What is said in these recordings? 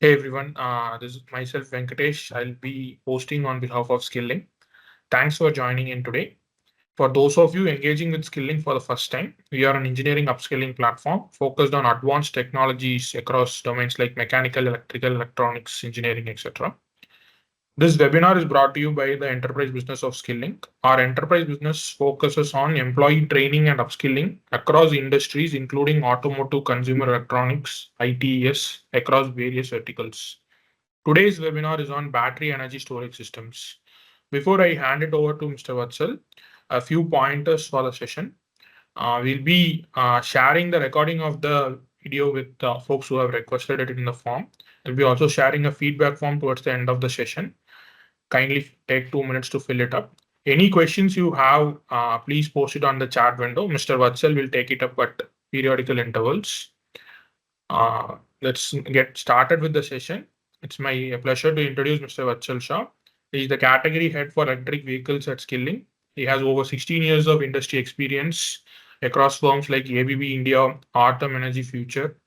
Hey everyone, this is myself Venkatesh. I'll be hosting on behalf of Skilling. Thanks for joining in today. For those of you engaging with Skilling for the first time, we are an engineering upskilling platform focused on advanced technologies across domains like mechanical, electrical, electronics, engineering, etc. This webinar is brought to you by the enterprise business of Skilling. Our enterprise business focuses on employee training and upskilling across industries, including automotive, consumer electronics, ITES, across various verticals. Today's webinar is on battery energy storage systems. Before I hand it over to Mr. Vatsal, a few pointers for the session. We'll be sharing the recording of the video with folks who have requested it in the form. We'll be also sharing a feedback form towards the end of the session. Kindly take 2 minutes to fill it up. Any questions you have, please post it on the chat window. Mr. Vatsal will take it up at periodical intervals. Let's get started with the session. It's my pleasure to introduce Mr. Vatsal Shah. He is the category head for electric vehicles at Skilling. He has over 16 years of industry experience across firms like ABB India, Artem Energy Future.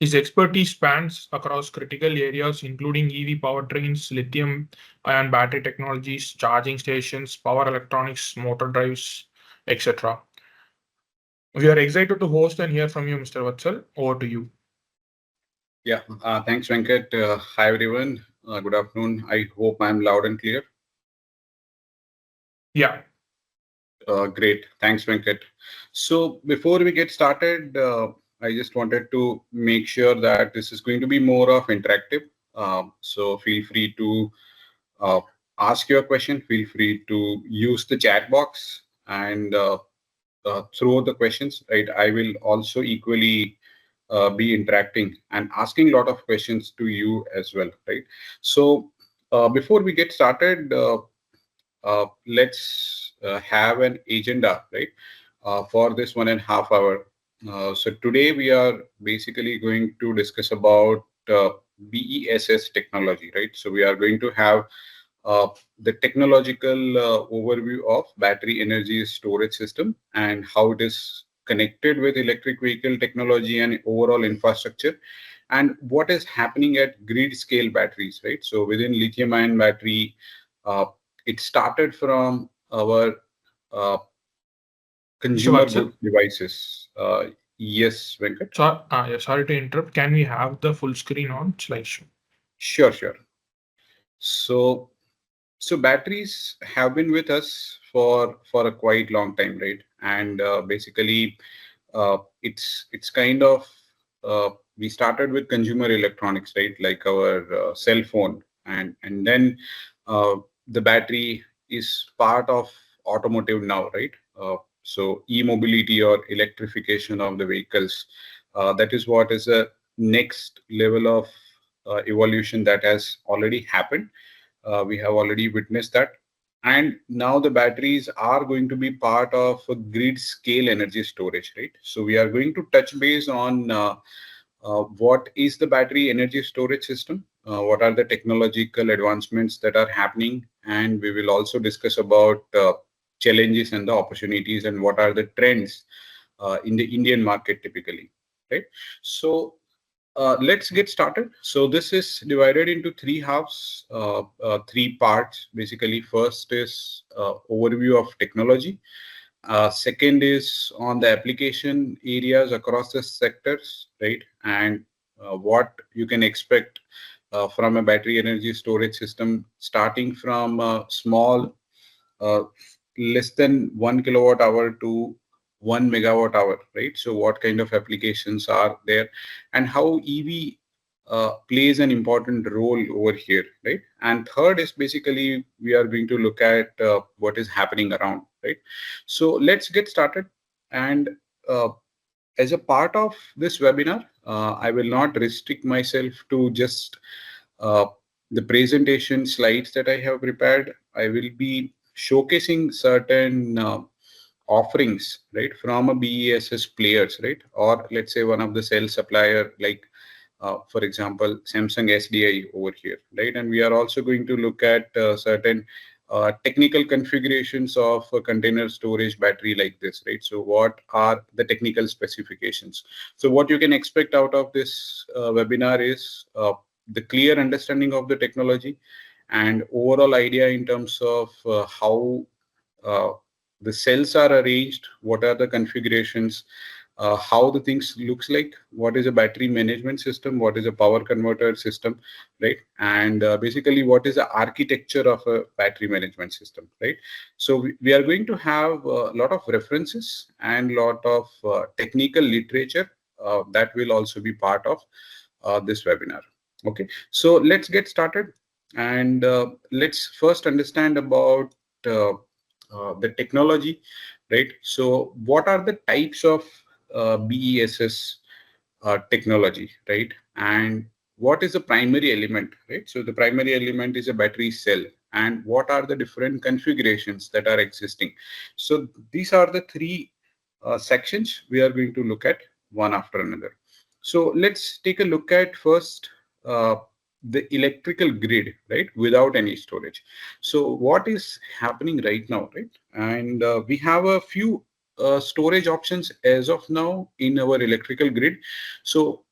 His expertise spans across critical areas including EV powertrains, lithium-ion battery technologies, charging stations, power electronics, motor drives, etc. We are excited to host and hear from you, Mr. Vatsal. Over to you. Yeah, thanks, Venkat. Hi, everyone. Good afternoon. I hope I'm loud and clear. Yeah. Great. Thanks, Venkat. So before we get started, I just wanted to make sure that this is going to be more of interactive. So feel free to uh, ask your question. Feel free to use the chat box and throw the questions. Right. I will also equally be interacting and asking a lot of questions to you as well. Right. So before we get started. Let's have an agenda, right, for this 1.5 hour. So today we are basically going to discuss about BESS technology, right? So we are going to have uh, the technological overview of battery energy storage system and how it is connected with electric vehicle technology and overall infrastructure, and what is happening at grid scale batteries, right? So within lithium ion battery, uh, it started from our uh, Mr. consumer Vatsal, goods devices. Yes, Venkat. yeah, sorry to interrupt. Can we have the full screen on slideshow? Sure, sure. So, so batteries have been with us for a quite long time, right? And basically, it's kind of we started with consumer electronics, right? Like our cell phone, and then uh, the battery is part of automotive now, right? So e-mobility or electrification of the vehicles, that is what is the next level of evolution that has already happened. We have already witnessed that. And now the batteries are going to be part of a grid scale energy storage, right? So we are going to touch base on what is the battery energy storage system, what are the technological advancements that are happening, and we will also discuss about challenges and the opportunities and what are the trends in the Indian market typically, right? So let's get started. So this is divided into three halves, three parts. Basically, first is overview of technology. Second is on the application areas across the sectors, right? And what you can expect from a battery energy storage system, starting from small, uh, less than 1 kilowatt hour to 1 megawatt hour, right? So what kind of applications are there, and how EV plays an important role over here, right? And third is basically we are going to look at what is happening around, right? So let's get started. And uh, as a part of this webinar, I will not restrict myself to just uh, the presentation slides that I have prepared. I will be showcasing certain offerings, right, from a BESS players, right, or let's say one of the cell supplier, like for example, Samsung SDI over here, right? And we are also going to look at certain technical configurations of a container storage battery like this, right? So what are the technical specifications? So what you can expect out of this webinar is the clear understanding of the technology and overall idea in terms of how uh, the cells are arranged, what are the configurations, how the things looks like, what is a battery management system, what is a power converter system, right? And basically what is the architecture of a battery management system, right? So we are going to have a lot of references and lot of technical literature that will also be part of this webinar. Okay, so let's get started, and let's first understand about uh, the technology, right? So what are the types of BESS technology, right? And what is the primary element, right? So the primary element is a battery cell, and what are the different configurations that are existing? So these are the three sections we are going to look at one after another. So let's take a look at first uh, the electrical grid, right? Without any storage. So what is happening right now, right? And we have a few storage options as of now in our electrical grid. So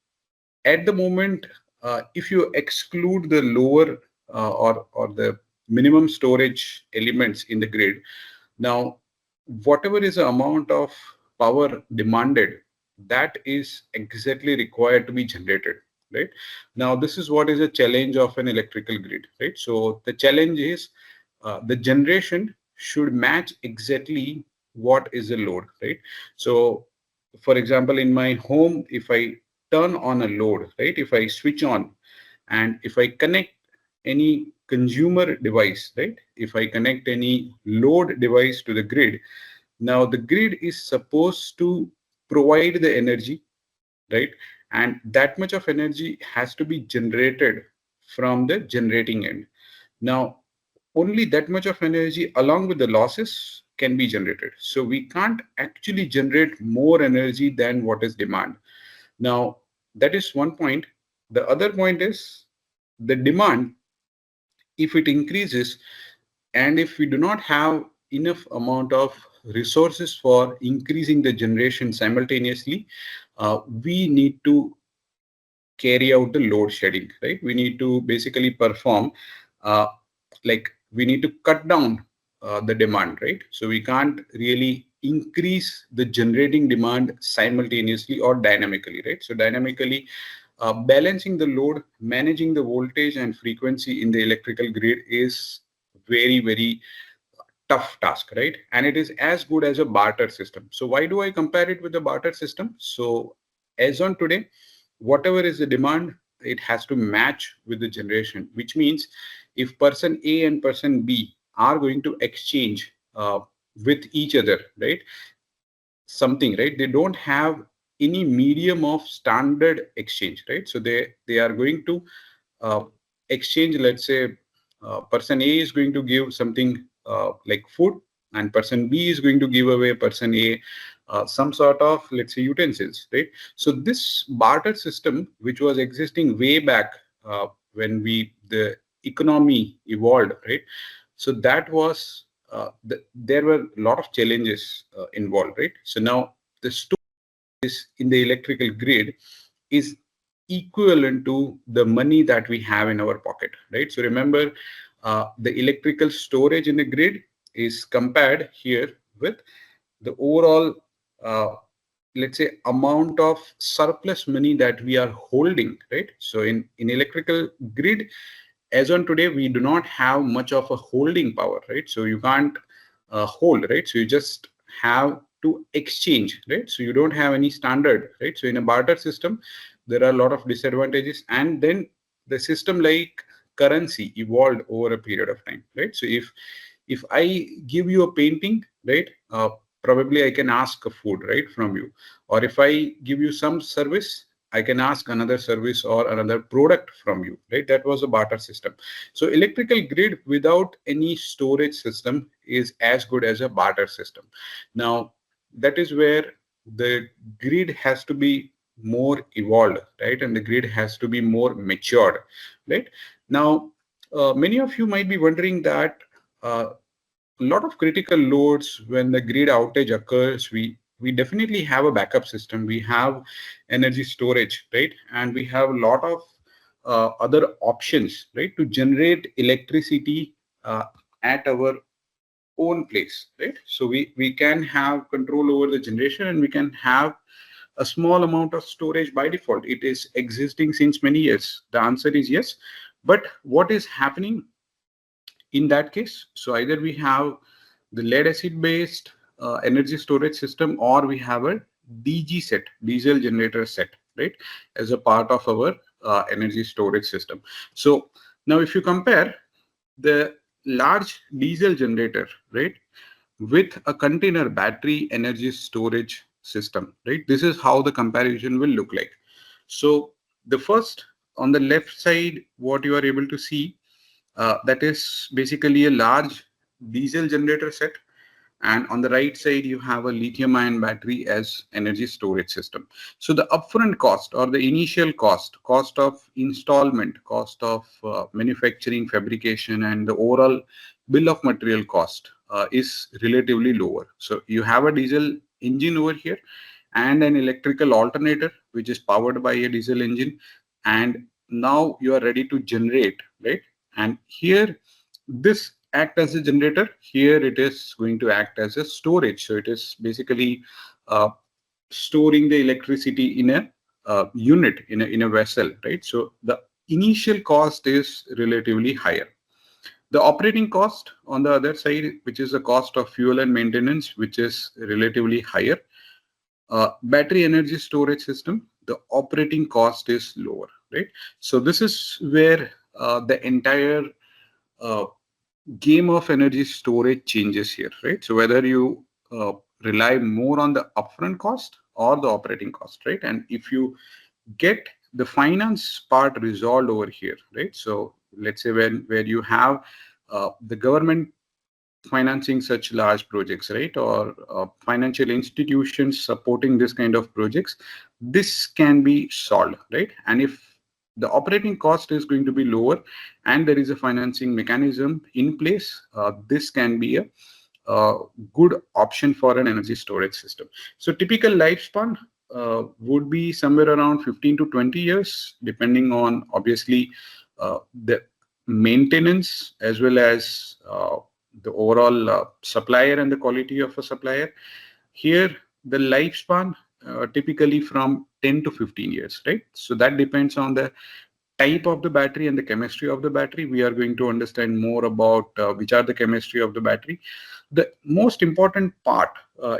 at the moment, if you exclude the lower or the minimum storage elements in the grid, now whatever is the amount of power demanded, that is exactly required to be generated, right? Now this is what is a challenge of an electrical grid, right? So the challenge is the generation should match exactly what is the load, right? So for example, in my home, if I turn on a load, right, if I switch on and if I connect any consumer device, right, if I connect any load device to the grid, now the grid is supposed to provide the energy, right? And that much of energy has to be generated from the generating end. Now, only that much of energy along with the losses can be generated. So we can't actually generate more energy than what is demand. Now, that is one point. The other point is the demand, if it increases, and if we do not have enough amount of resources for increasing the generation simultaneously, we need to carry out the load shedding, right? We need to basically perform, uh, like we need to cut down the demand, right? So we can't really increase the generating demand simultaneously or dynamically, right? So dynamically, balancing the load, managing the voltage and frequency in the electrical grid is very tough task, right? And it is as good as a barter system. So why do I compare it with the barter system? So as on today, whatever is the demand, it has to match with the generation, which means if person A and person B are going to exchange with each other, right? Something, right? They don't have any medium of standard exchange, right? So they are going to uh, exchange, let's say person A is going to give something like food, and person B is going to give away person A some sort of, let's say, utensils, right? So this barter system, which was existing way back when the economy evolved, right? So that was there were a lot of challenges involved, right? So now the is in the electrical grid is equivalent to the money that we have in our pocket, right? So remember, the electrical storage in the grid is compared here with the overall, uh, let's say, amount of surplus money that we are holding, right? So in electrical grid, as on today, we do not have much of a holding power, right? So you can't hold, right? So you just have to exchange, right? So you don't have any standard, right? So in a barter system, there are a lot of disadvantages, and then the system like currency evolved over a period of time, right? So if I give you a painting, right, probably I can ask a food, right, from you, or if I give you some service, I can ask another service or another product from you, right? That was a barter system. So electrical grid without any storage system is as good as a barter system. Now, that is where the grid has to be more evolved, right? And the grid has to be more matured, right? Now, many of you might be wondering that a lot of critical loads when the grid outage occurs, we definitely have a backup system. We have energy storage, right? And we have a lot of other options, right, to generate electricity at our own place, right? So we can have control over the generation, and we can have a small amount of storage by default. It is existing since many years. The answer is yes. But what is happening in that case? So either we have the lead acid based energy storage system, or we have a DG set, diesel generator set, right, as a part of our energy storage system. So now if you compare the large diesel generator, right, with a container battery energy storage system, right, this is how the comparison will look like. So the first, on the left side, what you are able to see, that is basically a large diesel generator set, and on the right side you have a lithium-ion battery as energy storage system. So the upfront cost, or the initial cost of installment, cost of manufacturing, fabrication, and the overall bill of material cost is relatively lower. So you have a diesel engine over here and an electrical alternator which is powered by a diesel engine, and now you are ready to generate, right? And here this act as a generator, here it is going to act as a storage. So it is basically uh, storing the electricity in a unit, in a vessel, right? So the initial cost is relatively higher. The operating cost on the other side, which is the cost of fuel and maintenance, which is relatively higher. Battery energy storage system, the operating cost is lower, right? So this is where the entire uh, game of energy storage changes here, right? So whether you rely more on the upfront cost or the operating cost, right? And if you get the finance part resolved over here, right? So let's say when where you have the government financing such large projects, right, or financial institutions supporting this kind of projects, this can be solved, right? And if the operating cost is going to be lower and there is a financing mechanism in place, this can be a good option for an energy storage system. So typical lifespan would be somewhere around 15 to 20 years, depending on obviously the maintenance as well as the overall supplier and the quality of a supplier. Here, the lifespan typically from 10 to 15 years, right? So that depends on the type of the battery and the chemistry of the battery. We are going to understand more about which are the chemistry of the battery. The most important part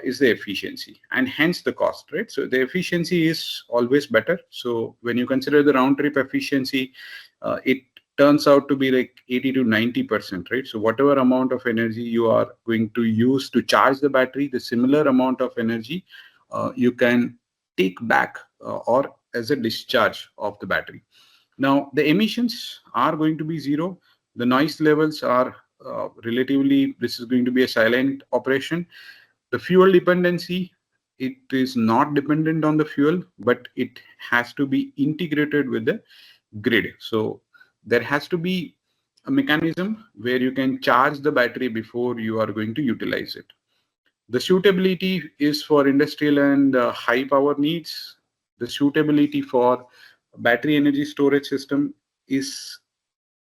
is the efficiency and hence the cost, right? So the efficiency is always better. So when you consider the round trip efficiency, it turns out to be like 80 to 90%, right? So whatever amount of energy you are going to use to charge the battery, the similar amount of energy you can take back or as a discharge of the battery. Now, the emissions are going to be zero. The noise levels are relatively, this is going to be a silent operation. The fuel dependency, it is not dependent on the fuel, but it has to be integrated with the grid. So there has to be a mechanism where you can charge the battery before you are going to utilize it. The suitability is for industrial and high power needs. The suitability for battery energy storage system is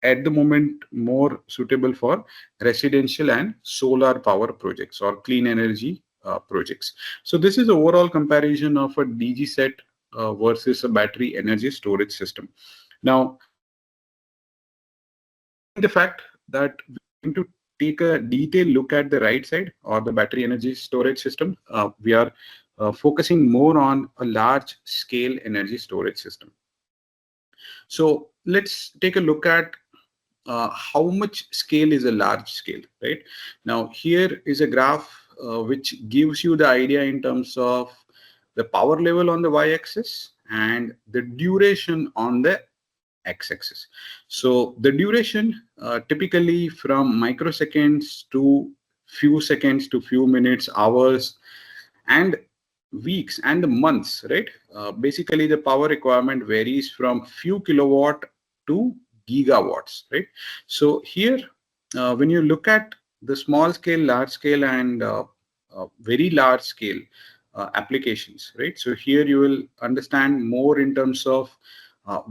at the moment more suitable for residential and solar power projects or clean energy projects. So this is the overall comparison of a DG set versus a battery energy storage system. Now, ignoring the fact that we're going to take a detailed look at the right side or the battery energy storage system, we are focusing more on a large scale energy storage system. So let's take a look at how much scale is a large scale, right? Now, here is a graph which gives you the idea in terms of the power level on the y-axis and the duration on the x-axis. So the duration typically from microseconds to few seconds to few minutes, hours, and weeks and the months, right? Basically, the power requirement varies from few kilowatt to gigawatts, right? So here, when you look at the small scale, large scale, and very large scale applications, right? So here you will understand more in terms of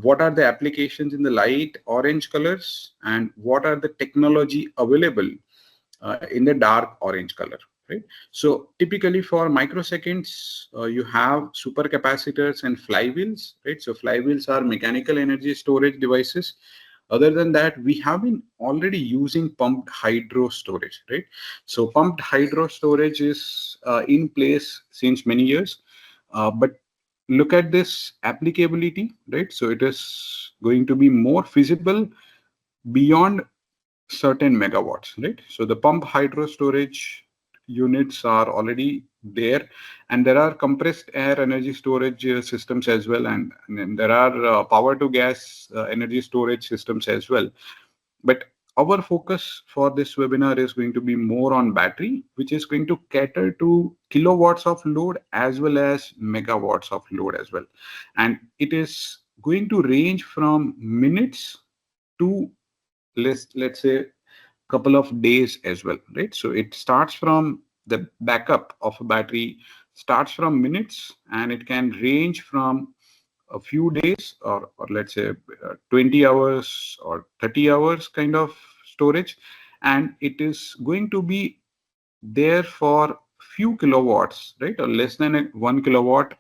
what are the applications in the light orange colors and what are the technology available in the dark orange color, right? So typically for microseconds, you have supercapacitors and flywheels, right? So flywheels are mechanical energy storage devices. Other than that, we have been already using pumped hydro storage, right? So pumped hydro storage is in place since many years, but look at this applicability, right? So it is going to be more feasible beyond certain megawatts, right? So the pump hydro storage units are already there, and there are compressed air energy storage systems as well, and then there are power to gas energy storage systems as well. But our focus for this webinar is going to be more on battery, which is going to cater to kilowatts of load as well as megawatts of load as well. And it is going to range from minutes to, let's say, couple of days as well, right? So it starts from the backup of a battery starts from minutes, and it can range from a few days, or let's say 20 hours or 30 hours kind of storage, and it is going to be there for few kilowatts, right, or less than 1 kilowatt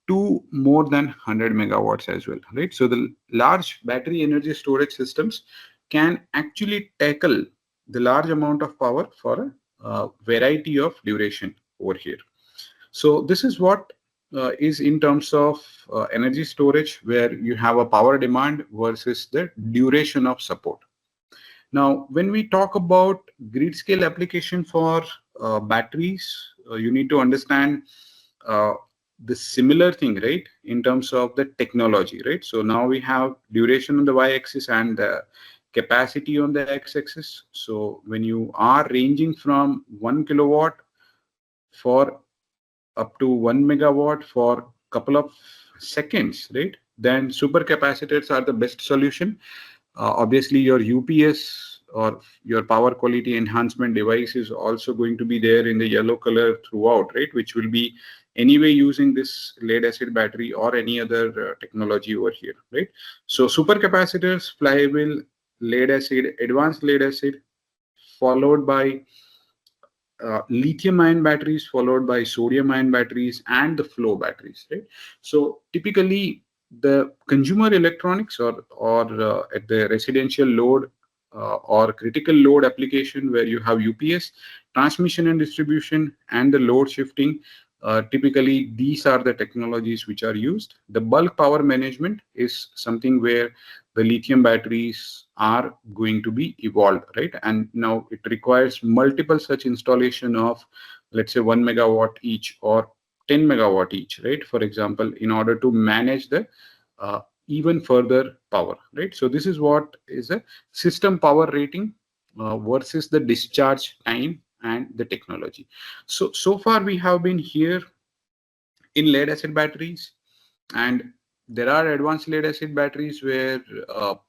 to more than 100 megawatts as well, right? So the large battery energy storage systems can actually tackle the large amount of power for a variety of duration over here. So this is what is in terms of energy storage, where you have a power demand versus the duration of support. Now, when we talk about grid scale application for batteries, you need to understand uh, the similar thing, right, in terms of the technology, right? So now we have duration on the y-axis and the capacity on the x-axis. So when you are ranging from 1 kilowatt for up to 1 megawatt for couple of seconds, right, then supercapacitors are the best solution. Obviously, your UPS or your power quality enhancement device is also going to be there in the yellow color throughout, right? Which will be anyway using this lead acid battery or any other technology over here, right? So supercapacitors, flywheel, lead acid, advanced lead acid, followed by lithium-ion batteries, followed by sodium-ion batteries, and the flow batteries, right? So typically, the consumer electronics or at the residential load or critical load application where you have UPS, transmission and distribution, and the load shifting. Typically, these are the technologies which are used. The bulk power management is something where the lithium batteries are going to be evolved, right? And now it requires multiple such installation of, let's say, 1 megawatt each or 10 megawatt each, right? For example, in order to manage the even further power, right? So this is what is a system power rating versus the discharge time and the technology. So far we have been here in lead acid batteries, and there are advanced lead acid batteries where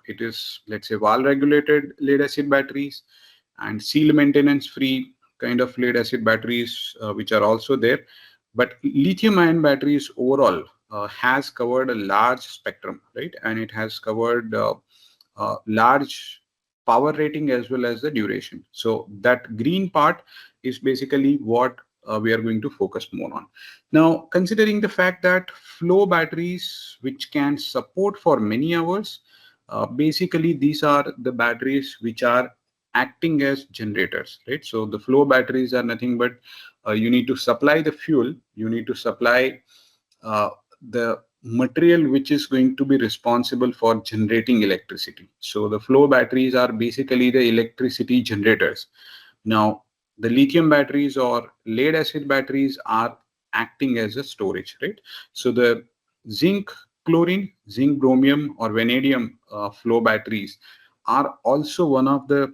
it is, let's say, valve regulated lead acid batteries and seal maintenance free kind of lead acid batteries, which are also there. But lithium ion batteries overall has covered a large spectrum, right? And it has covered large power rating as well as the duration. So that green part is basically what we are going to focus more on. Now, considering the fact that flow batteries, which can support for many hours, basically these are the batteries which are acting as generators, right? So the flow batteries are nothing but you need to supply the fuel, you need to supply uh, the material which is going to be responsible for generating electricity. So the flow batteries are basically the electricity generators. Now, the lithium batteries or lead acid batteries are acting as a storage, right? So the zinc chlorine, zinc bromium, or vanadium flow batteries are also one of the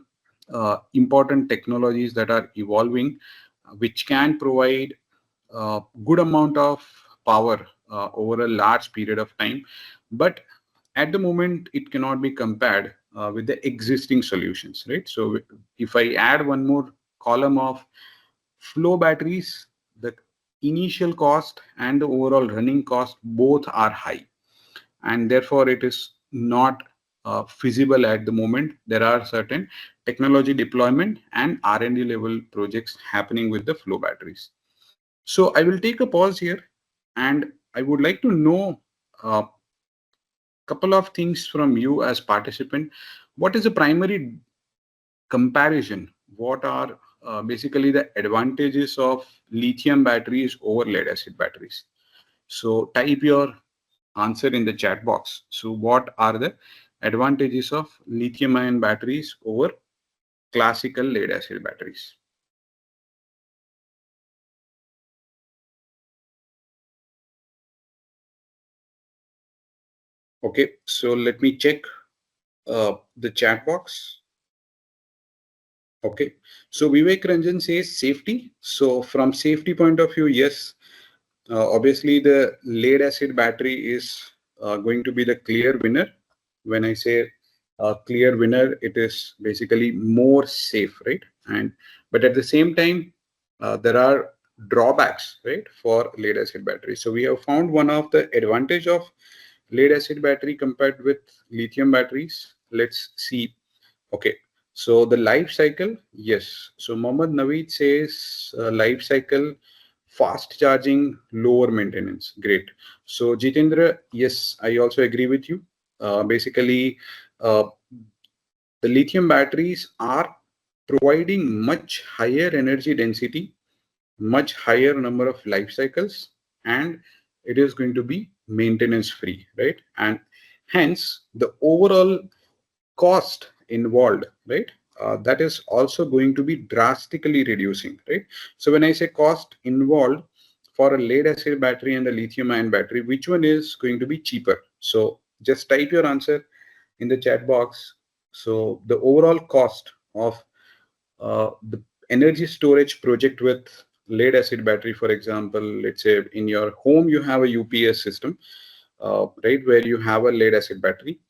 important technologies that are evolving, which can provide good amount of power over a large period of time. But at the moment, it cannot be compared with the existing solutions, right? So if I add one more column of flow batteries, the initial cost and the overall running cost both are high, and therefore it is not feasible at the moment. There are certain technology deployment and R&D level projects happening with the flow batteries. So I will take a pause here, and I would like to know a couple of things from you as participant. What is the primary comparison? What are basically the advantages of lithium batteries over lead acid batteries? So type your answer in the chat box. So what are the advantages of lithium ion batteries over classical lead acid batteries? Okay, so let me check the chat box. Okay, so Vivek Ranjan says safety. So from safety point of view, yes, obviously the lead acid battery is going to be the clear winner. When I say clear winner, it is basically more safe, right? And but at the same time, there are drawbacks, right, for lead acid battery. So we have found one of the advantage of lead acid battery compared with lithium batteries. Let's see. Okay, so the life cycle, yes. So Mohammad Naveed says life cycle, fast charging, lower maintenance. Great. So Jitendra, yes, I also agree with you. Basically, uh, the lithium batteries are providing much higher energy density, much higher number of life cycles, and it is going to be maintenance free, right? And hence the overall cost involved, right? That is also going to be drastically reducing, right? So when I say cost involved for a lead acid battery and a lithium ion battery, which one is going to be cheaper? So just type your answer in the chat box. So the overall cost of the energy storage project with lead acid battery, for example, let's say in your home you have a UPS system, right, where you have a lead acid battery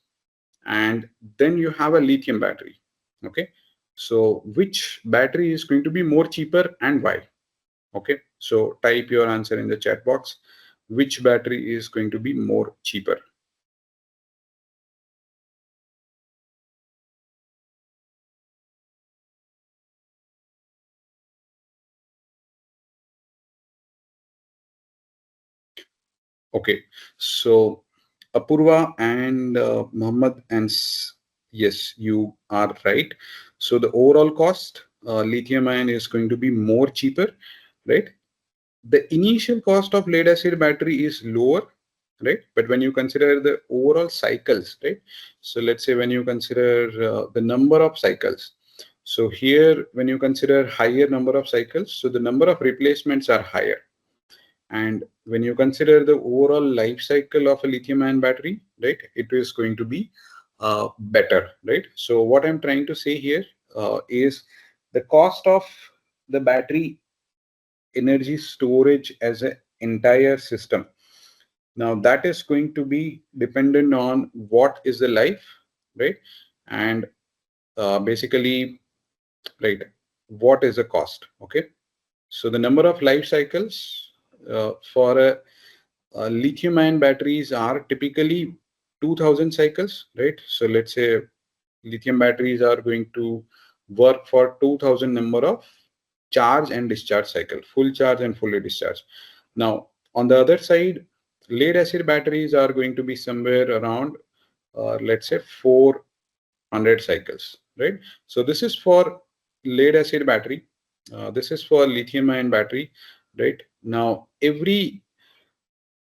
and then you have a lithium battery. Okay, so which battery is going to be more cheaper and why? Okay, so type your answer in the chat box. Which battery is going to be more cheaper? Okay, so Apurva and Muhammad and yes, you are right. So the overall cost, lithium ion is going to be more cheaper, right? The initial cost of lead acid battery is lower, right? But when you consider the overall cycles, right? So let's say when you consider the number of cycles, so here when you consider higher number of cycles, so the number of replacements are higher. And when you consider the overall life cycle of a lithium ion battery, right, it is going to be better, right? So what I'm trying to say here is the cost of the battery energy storage as an entire system. Now that is going to be dependent on what is the life, right? And basically, right, what is the cost? Okay. So the number of life cycles for a lithium ion batteries are typically 2000 cycles, right? So let's say lithium batteries are going to work for 2000 number of charge and discharge cycle, full charge and fully discharge. Now, on the other side, lead acid batteries are going to be somewhere around, let's say 400 cycles, right? So this is for lead acid battery. This is for lithium ion battery, right? Now, every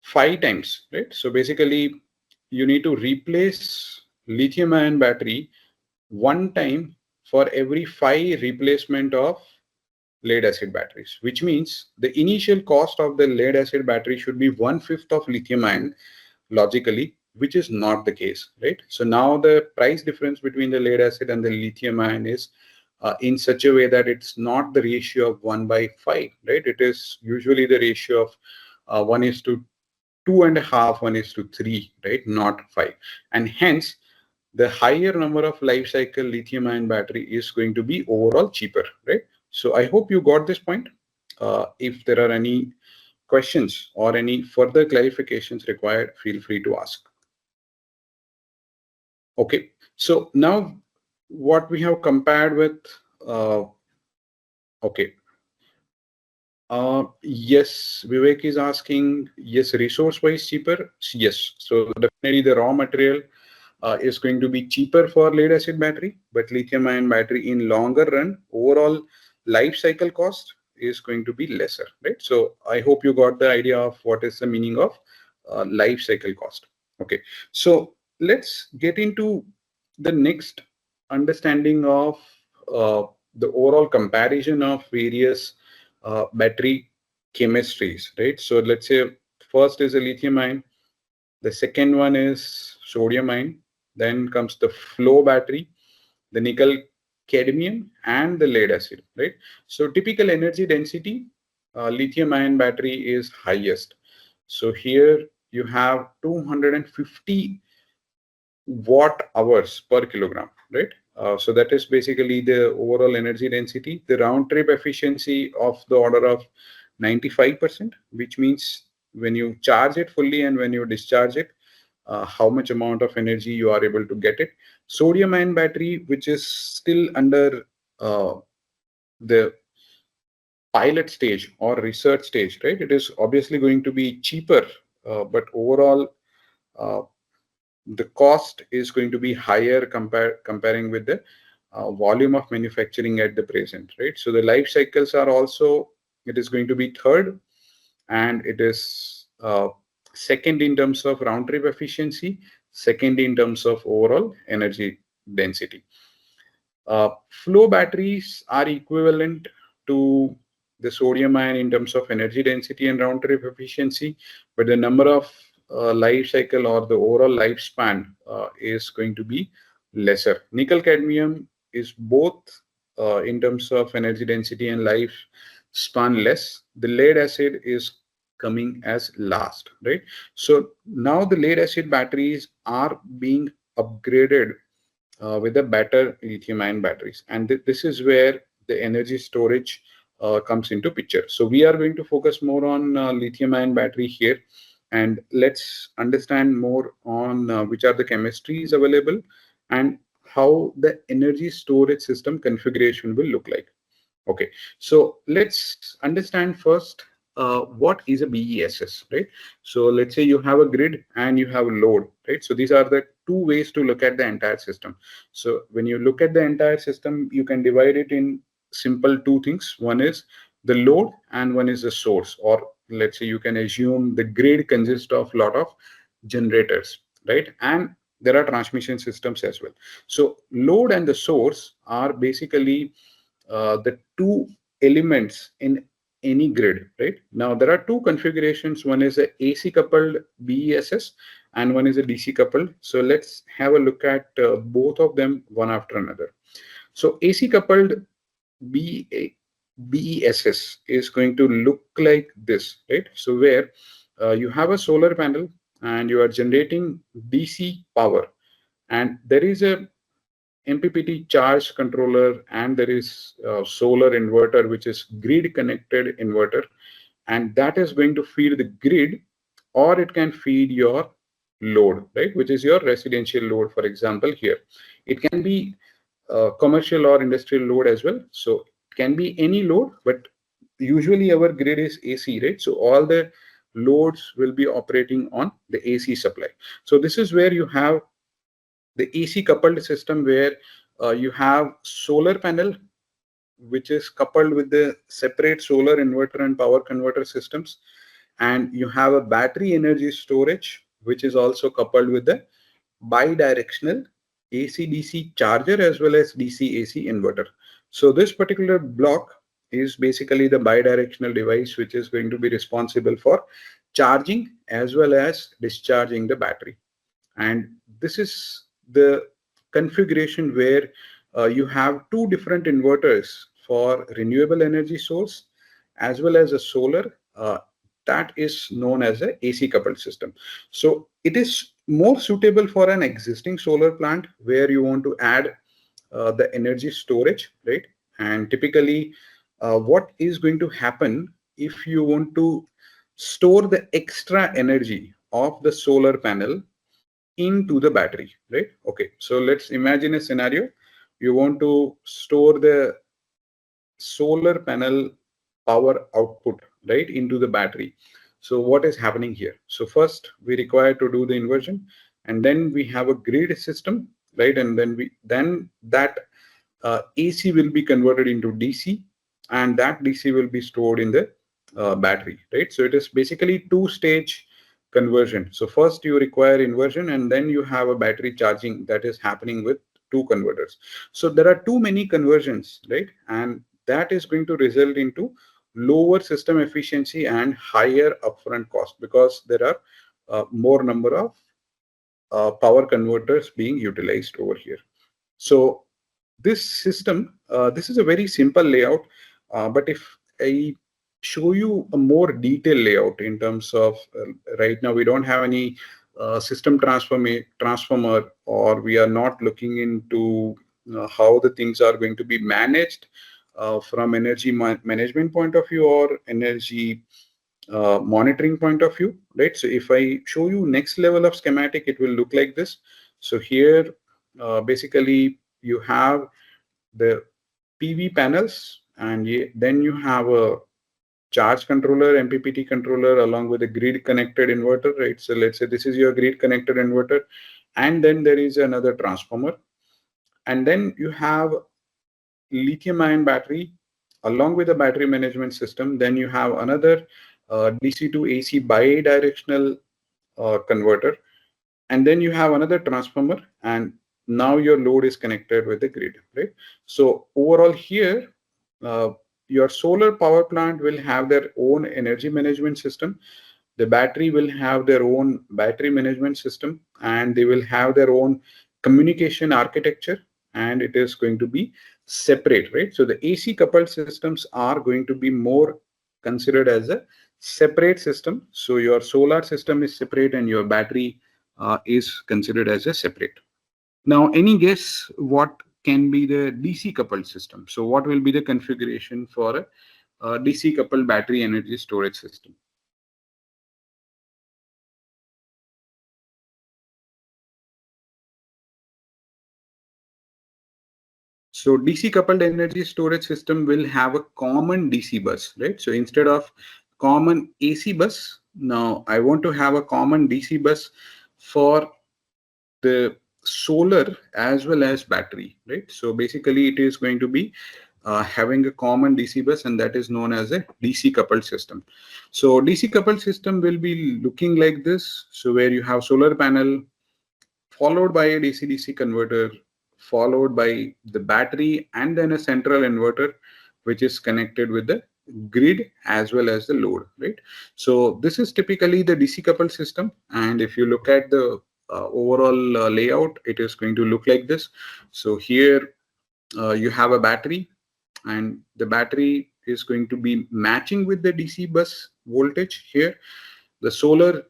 5 times, right? So basically, you need to replace lithium ion battery one time for every 5 replacement of lead acid batteries, which means the initial cost of the lead acid battery should be 1/5 of lithium ion logically, which is not the case, right? So now the price difference between the lead acid and the lithium ion is in such a way that it's not the ratio of 1/5, right? It is usually the ratio of 1:2.5, 1:3, right? Not 5. And hence, the higher number of life cycle lithium ion battery is going to be overall cheaper, right? So I hope you got this point. If there are any questions or any further clarifications required, feel free to ask. Okay, so now what we have compared with, uh, okay, yes, Vivek is asking, yes, resource-wise cheaper, yes. So definitely the raw material is going to be cheaper for lead acid battery, but lithium-ion battery in longer run, overall life cycle cost is going to be lesser, right? So I hope you got the idea of what is the meaning of life cycle cost. Okay, so let's get into the next understanding of uh, the overall comparison of various battery chemistries, right? So let's say first is a lithium ion, the second one is sodium ion, then comes the flow battery, the nickel cadmium, and the lead acid, right? So typical energy density, lithium ion battery is highest. So here you have 250 watt hours per kilogram, right? So that is basically the overall energy density. The round trip efficiency of the order of 95%, which means when you charge it fully and when you discharge it, how much amount of energy you are able to get it. Sodium ion battery, which is still under the pilot stage or research stage, right? It is obviously going to be cheaper, but overall, uh, the cost is going to be higher comparing with the volume of manufacturing at the present, right? So the life cycles are also, it is going to be third, and it is second in terms of round trip efficiency, second in terms of overall energy density. Flow batteries are equivalent to the sodium ion in terms of energy density and round trip efficiency, but the number of life cycle or the overall lifespan is going to be lesser. Nickel cadmium is both in terms of energy density and lifespan less. The lead acid is coming as last, right? So now the lead acid batteries are being upgraded with the better lithium-ion batteries. And this is where the energy storage comes into picture. So we are going to focus more on lithium-ion battery here, and let's understand more on which are the chemistries available and how the energy storage system configuration will look like. Okay, so let's understand first what is a BESS, right? So let's say you have a grid and you have a load, right? So these are the two ways to look at the entire system. So when you look at the entire system, you can divide it in simple two things. One is the load and one is the source, or let's say you can assume the grid consists of a lot of generators, right? And there are transmission systems as well. So load and the source are basically the two elements in any grid, right? Now there are two configurations. One is a AC coupled BESS and one is a DC coupled. So let's have a look at both of them one after another. So AC coupled BESS is going to look like this, right? So where you have a solar panel and you are generating DC power, and there is a MPPT charge controller, and there is a solar inverter, which is grid connected inverter, and that is going to feed the grid, or it can feed your load, right? Which is your residential load, for example, here. It can be commercial or industrial load as well. So it can be any load, but usually our grid is AC, right? So all the loads will be operating on the AC supply. So this is where you have the AC coupled system, where you have solar panel which is coupled with the separate solar inverter and power converter systems, and you have a battery energy storage which is also coupled with the bi-directional AC DC charger as well as DC AC inverter. So this particular block is basically the bi-directional device which is going to be responsible for charging as well as discharging the battery. And this is the configuration where you have two different inverters for renewable energy source as well as a solar, that is known as a AC coupled system. So it is more suitable for an existing solar plant where you want to add the energy storage, right? And typically what is going to happen if you want to store the extra energy of the solar panel into the battery, right? Okay, so let's imagine a scenario. You want to store the solar panel power output, right, into the battery. So what is happening here? So first we require to do the inversion, and then we have a grid system, right? And then that AC will be converted into DC, and that DC will be stored in the battery, right? So it is basically two-stage conversion. So first you require inversion, and then you have a battery charging that is happening with two converters. So there are too many conversions, right? And that is going to result into lower system efficiency and higher upfront cost, because there are more number of power converters being utilized over here. So this system, this is a very simple layout, but if I show you a more detailed layout in terms of right now we don't have any system transformer, or we are not looking into how the things are going to be managed from energy management point of view or energy monitoring point of view, right? So if I show you next level of schematic, it will look like this. So here, basically, you have the PV panels, and then you have a charge controller, MPPT controller, along with a grid connected inverter, right? So let's say this is your grid connected inverter, and then there is another transformer, and then you have lithium-ion battery along with the battery management system. Then you have another DC to AC bi-directional converter, and then you have another transformer, and now your load is connected with the grid, right? So overall here, uh, your solar power plant will have their own energy management system. The battery will have their own battery management system, and they will have their own communication architecture, and it is going to be separate, right? So the AC coupled systems are going to be more considered as a separate system. So your solar system is separate and your battery is considered as a separate. Now, any guess what can be the DC coupled system? So what will be the configuration for a DC coupled battery energy storage system? So DC coupled energy storage system will have a common DC bus, right? So instead of common AC bus, now I want to have a common DC bus for the solar as well as battery, right? So basically it is going to be having a common DC bus, and that is known as a DC coupled system. So DC coupled system will be looking like this. So where you have solar panel followed by a DC-DC converter, followed by the battery, and then a central inverter, which is connected with the grid as well as the load, right? So this is typically the DC coupled system. And if you look at the overall layout, it is going to look like this. So here you have a battery, and the battery is going to be matching with the DC bus voltage here. The solar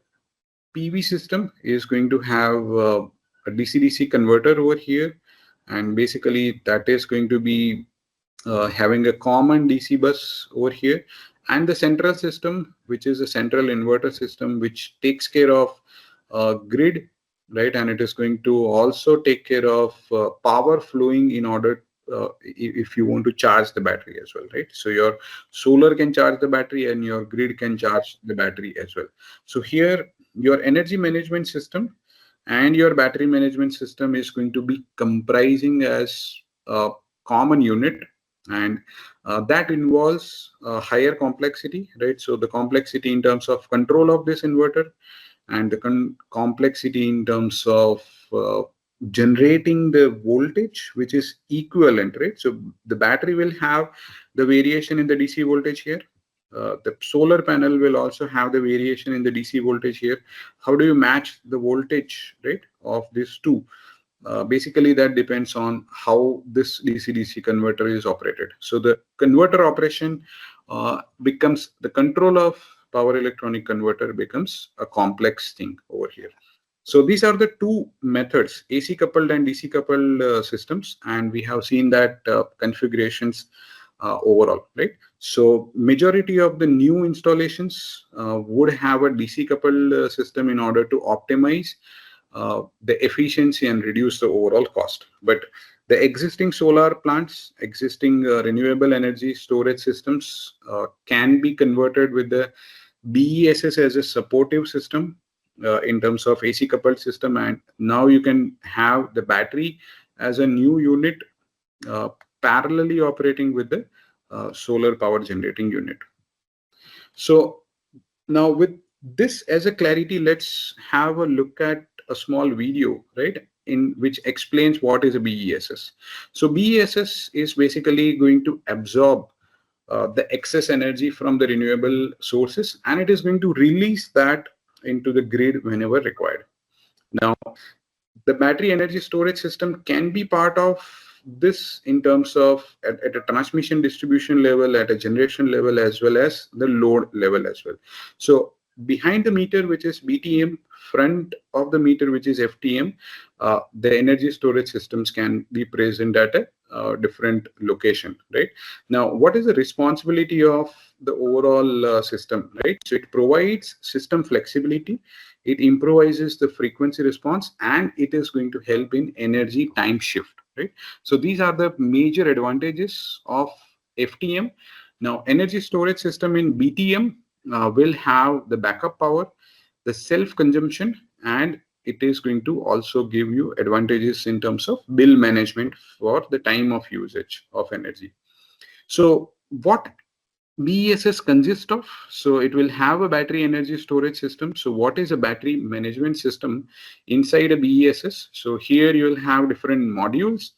PV system is going to have a DC-DC converter over here, and basically that is going to be having a common DC bus over here, and the central system, which is a central inverter system, which takes care of grid, right? And it is going to also take care of power flowing in order if you want to charge the battery as well, right? So your solar can charge the battery and your grid can charge the battery as well. So here your energy management system and your battery management system is going to be comprising as a common unit, and that involves higher complexity, right? So the complexity in terms of control of this inverter, and the complexity in terms of generating the voltage which is equivalent, right? So the battery will have the variation in the DC voltage here. The solar panel will also have the variation in the DC voltage here. How do you match the voltage, right, of these two? Basically, that depends on how this DC-DC converter is operated. So the converter operation becomes the control of power electronic converter becomes a complex thing over here. So these are the two methods, AC coupled and DC coupled systems, and we have seen that configurations overall, right? So majority of the new installations would have a DC coupled system in order to optimize the efficiency and reduce the overall cost. But the existing solar plants, existing renewable energy storage systems can be converted with the BESS as a supportive system in terms of AC coupled system, and now you can have the battery as a new unit uh, parallelly operating with the solar power generating unit. So now with this as a clarity, let's have a look at a small video, right, in which explains what is a BESS. So BESS is basically going to absorb the excess energy from the renewable sources, and it is going to release that into the grid whenever required. Now, the battery energy storage system can be part of this in terms of at a transmission distribution level, at a generation level, as well as the load level as well. So behind the meter, which is BTM, front of the meter, which is FTM, the energy storage systems can be present at a different location, right? Now, what is the responsibility of the overall system, right? So it provides system flexibility, it improvises the frequency response, and it is going to help in energy time shift, right? So these are the major advantages of FTM. Now, energy storage system in BTM will have the backup power, the self consumption, and it is going to also give you advantages in terms of bill management for the time of usage of energy. So what BESS consists of? So it will have a battery energy storage system. So what is a battery management system inside a BESS? So here you will have different modules,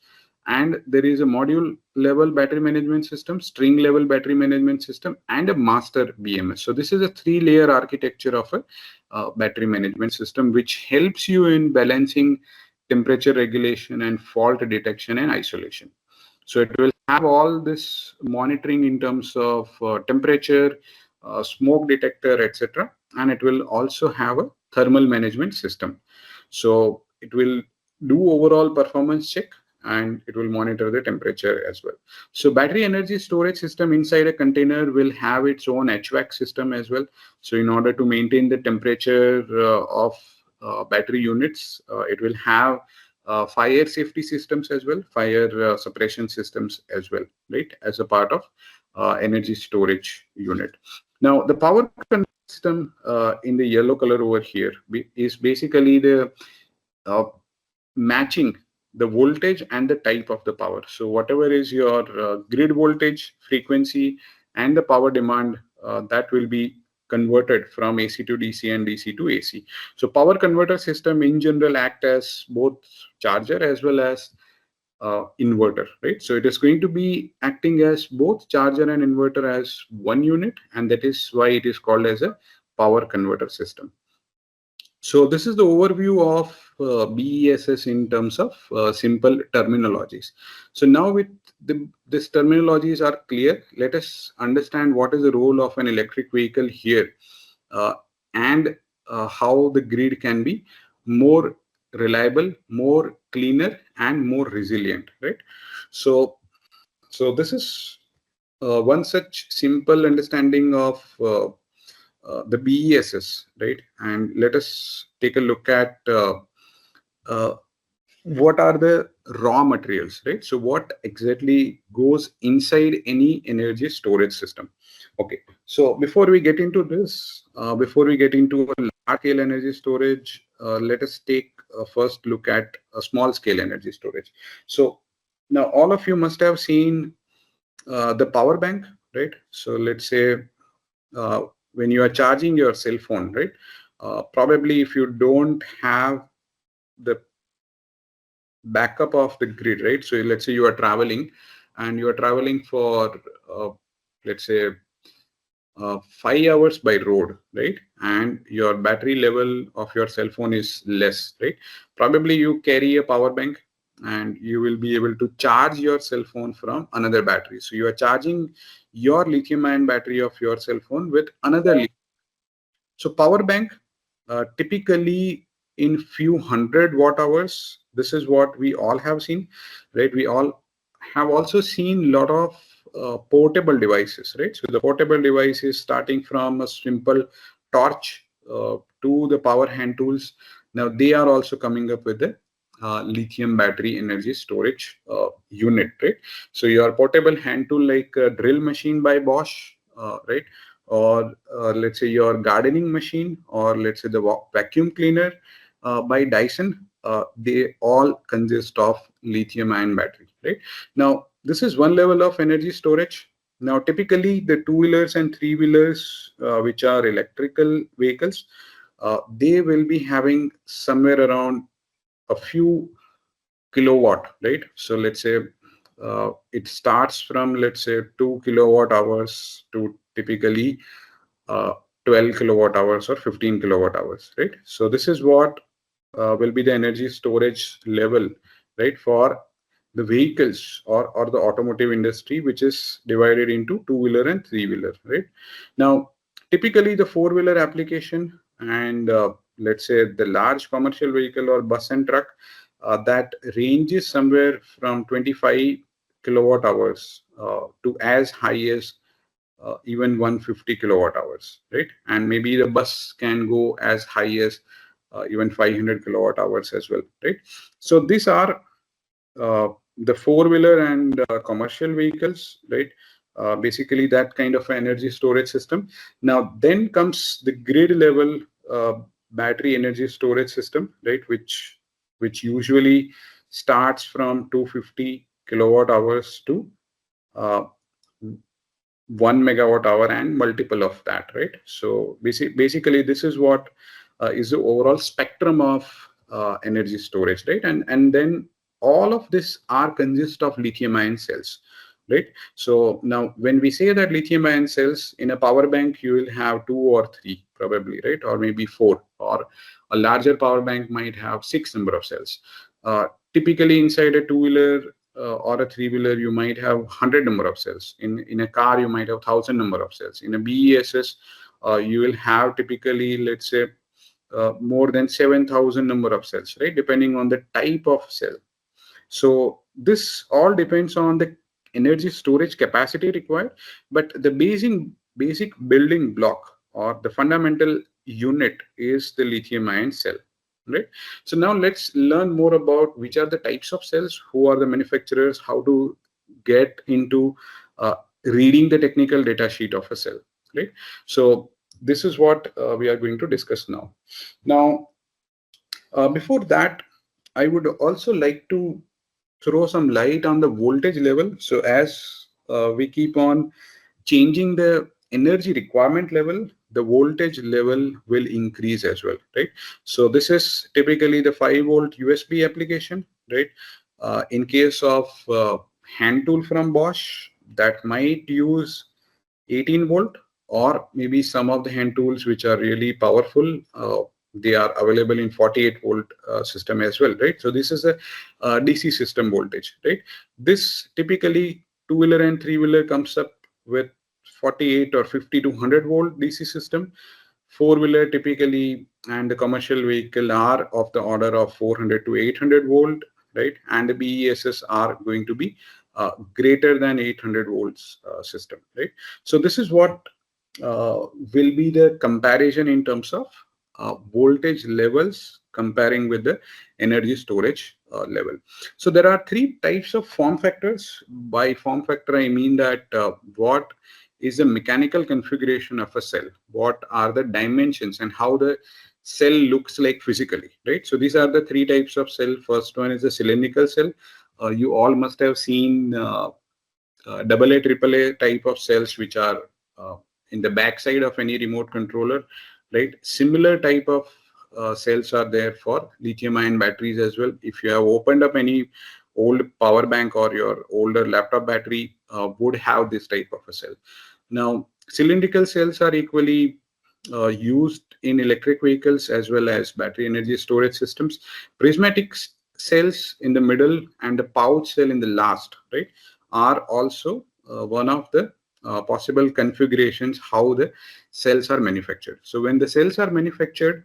and there is a module level battery management system, string level battery management system, and a master BMS. So this is a three-layer architecture of a battery management system, which helps you in balancing temperature regulation and fault detection and isolation. So it will have all this monitoring in terms of temperature, smoke detector, etc. And it will also have a thermal management system. So it will do overall performance check, and it will monitor the temperature as well. So battery energy storage system inside a container will have its own HVAC system as well. So in order to maintain the temperature of battery units, it will have fire safety systems as well, fire suppression systems as well, right, as a part of energy storage unit. Now, the power control system in the yellow color over here is basically the uh, matching the voltage and the type of the power. So whatever is your grid voltage, frequency, and the power demand, that will be converted from AC to DC and DC to AC. So power converter system in general act as both charger as well as inverter, right? So it is going to be acting as both charger and inverter as one unit, and that is why it is called as a power converter system. So this is the overview of BESS in terms of simple terminologies. So now with these terminologies are clear, let us understand what is the role of an electric vehicle here, uh, and how the grid can be more reliable, more cleaner, and more resilient, right? So, so this is one such simple understanding of the BESS, right? And let us take a look at uh, what are the raw materials, right? So what exactly goes inside any energy storage system? Okay, so before we get into this, before we get into a large scale energy storage, let us take a first look at a small scale energy storage. So now all of you must have seen the power bank, right? So let's say uh, when you are charging your cell phone, right? Probably if you don't have the backup of the grid, right? So let's say you are traveling and you are traveling for, let's say, 5 hours by road, right? And your battery level of your cell phone is less, right? Probably you carry a power bank and you will be able to charge your cell phone from another battery. So you are charging your lithium-ion battery of your cell phone with another. So power bank, typically in few hundred watt hours. This is what we all have seen, right? We all have also seen a lot of portable devices, right? So the portable device is starting from a simple torch to the power hand tools. Now they are also coming up with the lithium battery energy storage unit, right? So your portable hand tool like a drill machine by Bosch, right? Or let's say your gardening machine, or let's say the vacuum cleaner by Dyson, they all consist of lithium-ion battery, right? Now, this is one level of energy storage. Now, typically the two-wheelers and three-wheelers, which are electrical vehicles, they will be having somewhere around a few kilowatt, right? So let's say it starts from, let's say, 2 kilowatt hours to typically uh, 12 kilowatt hours or 15 kilowatt hours, right? So this is what will be the energy storage level, right, for the vehicles, or the automotive industry, which is divided into two-wheeler and three-wheeler, right? Now, typically the four-wheeler application and let's say the large commercial vehicle or bus and truck, that ranges somewhere from 25 kilowatt hours to as high as even 150 kilowatt hours, right? And maybe the bus can go as high as even 500 kilowatt hours as well, right? So these are uh, the four-wheeler and commercial vehicles, right? Basically, that kind of energy storage system. Now, then comes the grid level uh, battery energy storage system, right? Which usually starts from 250 kilowatt hours to uh, 1 megawatt hour and multiple of that, right? So basically this is what is the overall spectrum of energy storage, right? And then all of this are consist of lithium ion cells, right? So now when we say that lithium ion cells in a power bank, you will have two or three probably, right? Or maybe four, or a larger power bank might have six number of cells. Typically inside a two-wheeler or a three-wheeler, you might have 100 number of cells. In a car, you might have 1,000 number of cells. In a BESS, you will have typically, let's say, more than 7,000 number of cells, right? Depending on the type of cell. So this all depends on the energy storage capacity required, but the basic building block or the fundamental unit is the lithium ion cell, right? So now let's learn more about which are the types of cells, who are the manufacturers, how to get into reading the technical data sheet of a cell, right? So this is what we are going to discuss now. Now, before that, I would also like to throw some light on the voltage level. So as we keep on changing the energy requirement level, the voltage level will increase as well, right? So this is typically the 5-volt USB application, right? In case of hand tool from Bosch, that might use 18 volt, or maybe some of the hand tools which are really powerful, they are available in 48 volt system as well, right? So this is a DC system voltage, right? This typically two-wheeler and three-wheeler comes up with 48 or 50 to 100 volt DC system. Four-wheeler typically and the commercial vehicle are of the order of 400 to 800 volt, right? And the BESS are going to be greater than 800 volts system, right? So this is what will be the comparison in terms of voltage levels comparing with the energy storage level. So there are three types of form factors. By form factor, I mean that what is the mechanical configuration of a cell, what are the dimensions, and how the cell looks like physically, right? So these are the three types of cell. First one is the cylindrical cell. You all must have seen AA, AAA type of cells, which are uh, in the backside of any remote controller, right? Similar type of cells are there for lithium-ion batteries as well. If you have opened up any old power bank, or your older laptop battery would have this type of a cell. Now, cylindrical cells are equally used in electric vehicles as well as battery energy storage systems. Prismatic cells in the middle and the pouch cell in the last, right, are also one of the possible configurations how the cells are manufactured. So when the cells are manufactured,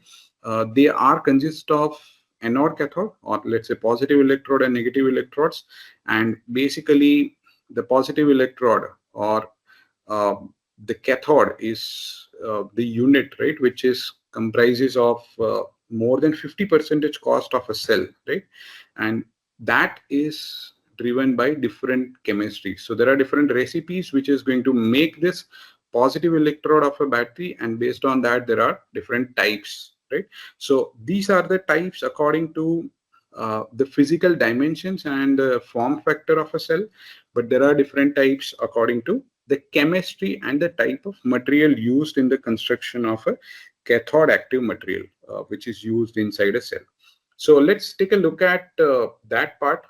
they are consist of anode cathode, or let's say positive electrode and negative electrodes, and basically the positive electrode or uh, the cathode is the unit, right, which is comprises of more than 50% cost of a cell, right? And that is driven by different chemistries. So there are different recipes which is going to make this positive electrode of a battery, and based on that there are different types, right? So these are the types according to the physical dimensions and the form factor of a cell, but there are different types according to the chemistry and the type of material used in the construction of a cathode active material, which is used inside a cell. So let's take a look at that part.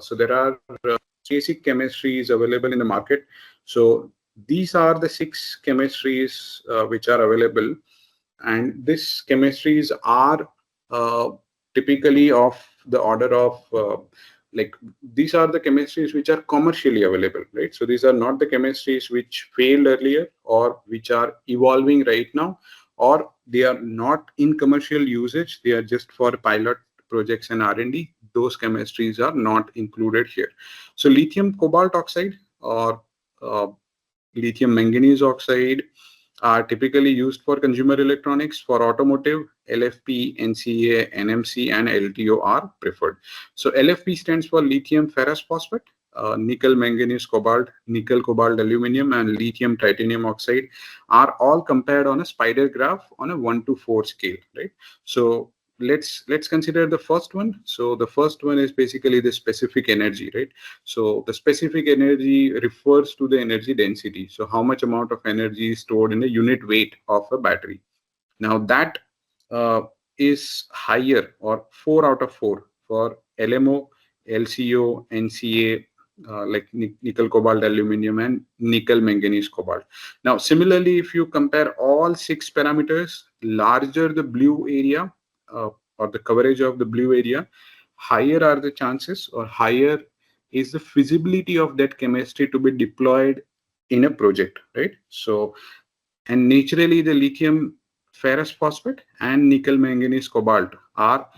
So there are basic chemistries available in the market. So these are the 6 chemistries which are available, and these chemistries are uh, typically of the order of like these are the chemistries which are commercially available, right? So these are not the chemistries which failed earlier or which are evolving right now, or they are not in commercial usage, they are just for pilot projects and R&D. Those chemistries are not included here. So lithium cobalt oxide or uh, lithium manganese oxide are typically used for consumer electronics. For automotive, LFP, NCA, NMC, and LTO are preferred. So LFP stands for lithium ferrous phosphate, nickel manganese cobalt, nickel cobalt aluminum, and lithium titanium oxide are all compared on a spider graph on a 1 to 4 scale, right? So let's consider the first one. So the first one is basically the specific energy, right? So the specific energy refers to the energy density. So how much amount of energy is stored in a unit weight of a battery. Now that uh, is higher, or 4 out of 4 for LMO, LCO, NCA, like nickel cobalt aluminum and nickel manganese cobalt. Now similarly, if you compare all 6 parameters, larger the blue area, uh, or the coverage of the blue area, higher are the chances, or higher is the feasibility of that chemistry to be deployed in a project, right? So, and naturally the lithium ferrous phosphate and nickel manganese cobalt are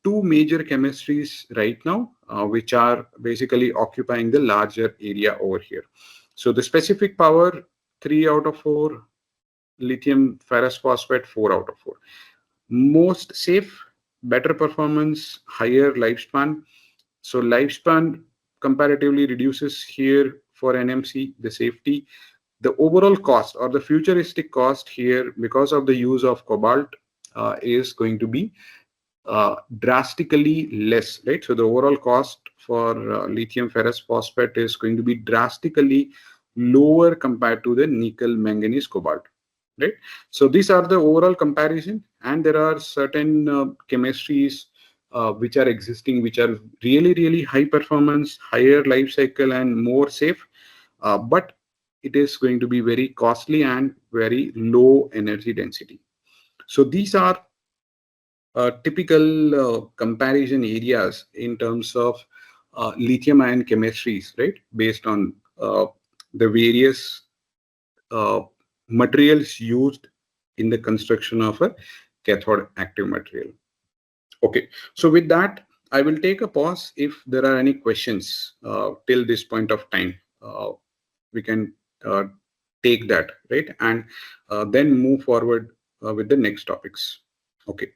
2 major chemistries right now, which are basically occupying the larger area over here. So the specific power, 3 out of 4, lithium ferrous phosphate, 4 out of 4. Most safe, better performance, higher lifespan. So lifespan comparatively reduces here for NMC, the safety. The overall cost or the futuristic cost here, because of the use of cobalt, is going to be drastically less, right? So the overall cost for lithium ferrous phosphate is going to be drastically lower compared to the nickel manganese cobalt, right? So these are the overall comparison, and there are certain chemistries which are existing, which are really high performance, higher life cycle, and more safe, but it is going to be very costly and very low energy density. So these are typical comparison areas in terms of lithium ion chemistries, right? Based on the various uh, materials used in the construction of a cathode active material. Okay, so with that, I will take a pause. If there are any questions till this point of time, we can uh, take that, right? And then move forward with the next topics. Okay.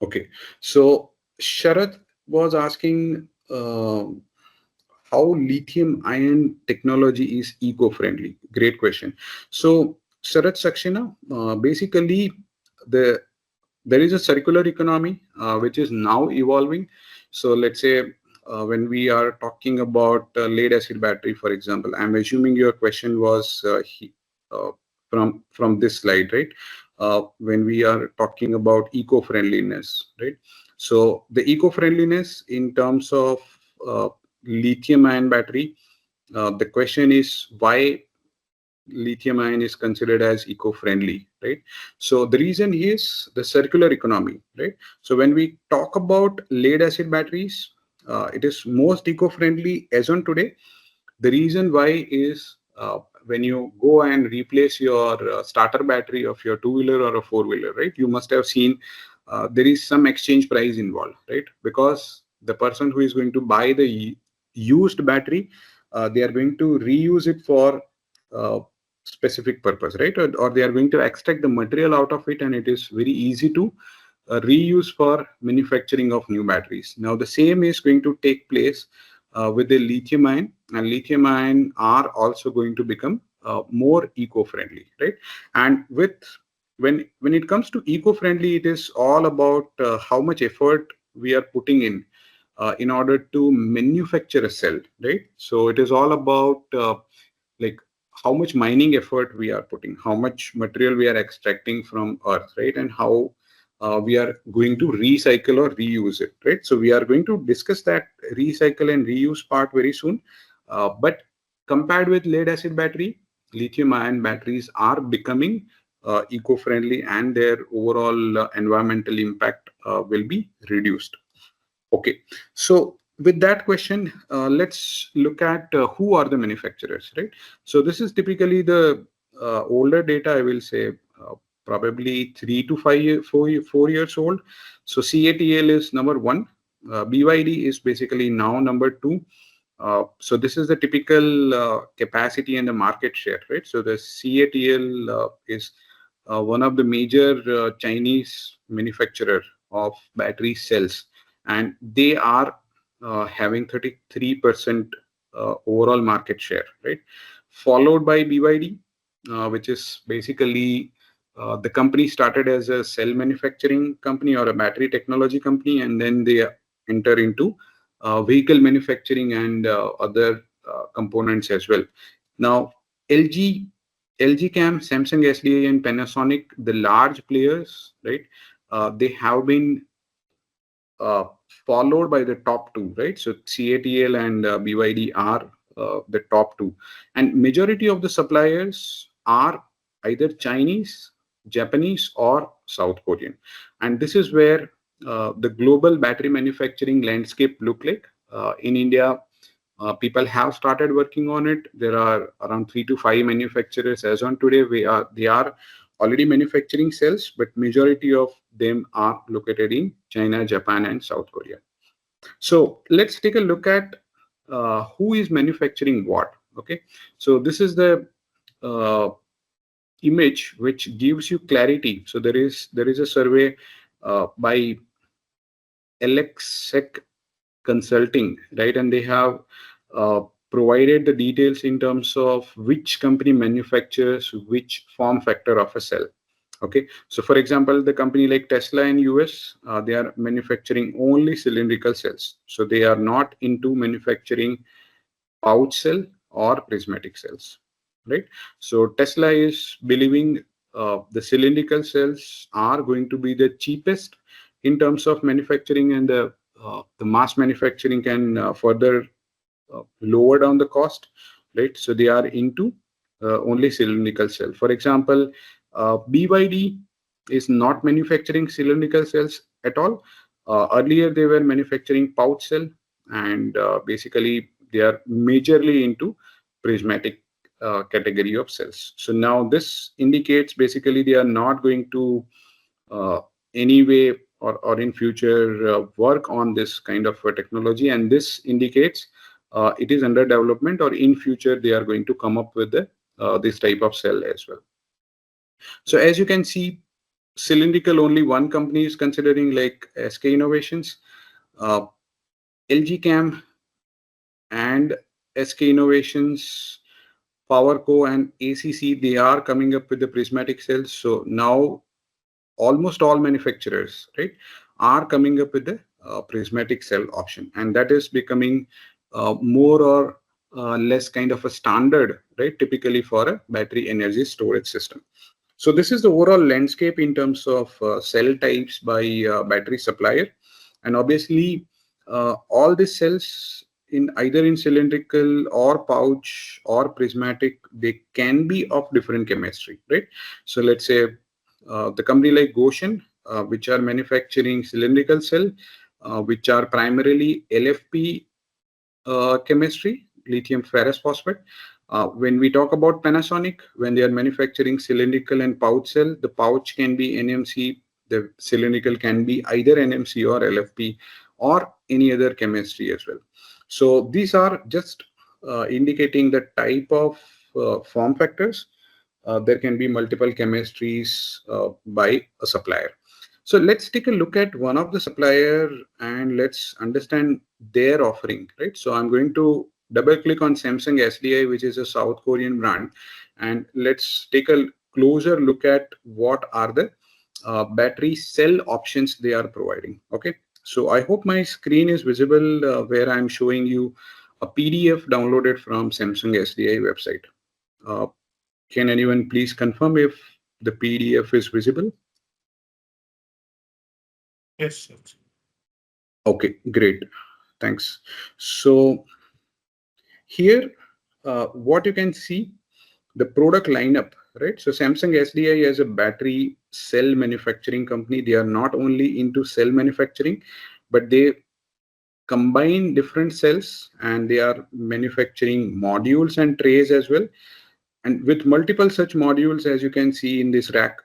Okay. So Sharat was asking how lithium ion technology is eco-friendly. Great question. So Sharat Saxena, basically the there is a circular economy which is now evolving. So let's say when we are talking about lead acid battery, for example, I'm assuming your question was from this slide, right? When we are talking about eco-friendliness, right? So the eco-friendliness in terms of uh, lithium-ion battery, the question is why lithium ion is considered as eco-friendly, right? So the reason is the circular economy, right? So when we talk about lead acid batteries, it is most eco-friendly as on today. The reason why is when you go and replace your starter battery of your two-wheeler or a four-wheeler, right? You must have seen there is some exchange price involved, right? Because the person who is going to buy the used battery, they are going to reuse it for specific purpose, right? Or they are going to extract the material out of it, and it is very easy to reuse for manufacturing of new batteries. Now, the same is going to take place with the lithium ion, and lithium ion are also going to become more eco-friendly, right? And with when it comes to eco-friendly, it is all about how much effort we are putting in order to manufacture a cell, right? So it is all about like how much mining effort we are putting, how much material we are extracting from earth, right? And how we are going to recycle or reuse it, right? So we are going to discuss that recycle and reuse part very soon. But compared with lead acid battery, lithium ion batteries are becoming eco-friendly, and their overall environmental impact will be reduced. Okay, so with that question, let's look at who are the manufacturers, right? So this is typically the older data, I will say, probably 4 years old. So CATL is number one. BYD is basically now number two. So this is the typical capacity and the market share, right? So the CATL is one of the major Chinese manufacturer of battery cells, and they are having 33% overall market share, right? Followed by BYD, which is basically the company started as a cell manufacturing company or a battery technology company, and then they enter into vehicle manufacturing and other components as well. Now, LG, LG Cam, Samsung SDI, and Panasonic, the large players, right? They have been uh, followed by the top two, right? So CATL and BYD are the top two, and majority of the suppliers are either Chinese, Japanese, or South Korean, and this is where the global battery manufacturing landscape look like. In India, people have started working on it. There are around 3 to 5 manufacturers as on today. They are already manufacturing cells, but majority of them are located in China, Japan, and South Korea. So let's take a look at who is manufacturing what. Okay, so this is the uh, image which gives you clarity. So there is a survey by LXSec Consulting, right? And they have provided the details in terms of which company manufactures which form factor of a cell. Okay, so for example, the company like Tesla in US, they are manufacturing only cylindrical cells. So they are not into manufacturing pouch cell or prismatic cells, right? So Tesla is believing the cylindrical cells are going to be the cheapest in terms of manufacturing, and the mass manufacturing can further lower down the cost, right? So they are into only cylindrical cell. For example, BYD is not manufacturing cylindrical cells at all. Earlier, they were manufacturing pouch cell, and basically they are majorly into prismatic category of cells. So now this indicates basically they are not going to uh, anyway or in future work on this kind of technology, and this indicates it is under development, or in future they are going to come up with this type of cell as well. So as you can see, cylindrical only one company is considering, like SK Innovations, uh, LG Cam, and SK Innovations, PowerCo, and ACC. They are coming up with the prismatic cells. So now almost all manufacturers, right, are coming up with the prismatic cell option, and that is becoming more or less kind of a standard, right, typically for a battery energy storage system. So this is the overall landscape in terms of cell types by battery supplier, and obviously all these cells in either in cylindrical or pouch or prismatic, they can be of different chemistry, right? So let's say the company like Goshen, which are manufacturing cylindrical cell, which are primarily LFP chemistry, lithium ferrous phosphate. When we talk about Panasonic, when they are manufacturing cylindrical and pouch cell, the pouch can be NMC, The cylindrical can be either NMC or LFP or any other chemistry as well. So these are just indicating the type of form factors. There can be multiple chemistries by a supplier. So let's take a look at one of the supplier and let's understand their offering, right? So I'm going to double click on Samsung SDI, which is a South Korean brand, and let's take a closer look at what are the battery cell options they are providing. Okay, so I hope my screen is visible where I'm showing you a PDF downloaded from Samsung SDI website. Uh, can anyone please confirm if the PDF is visible? Yes, yes. Okay, great. Thanks. So here, what you can see, the product lineup, right? So Samsung SDI as a battery cell manufacturing company, they are not only into cell manufacturing, but they combine different cells and they are manufacturing modules and trays as well. And with multiple such modules, as you can see in this rack,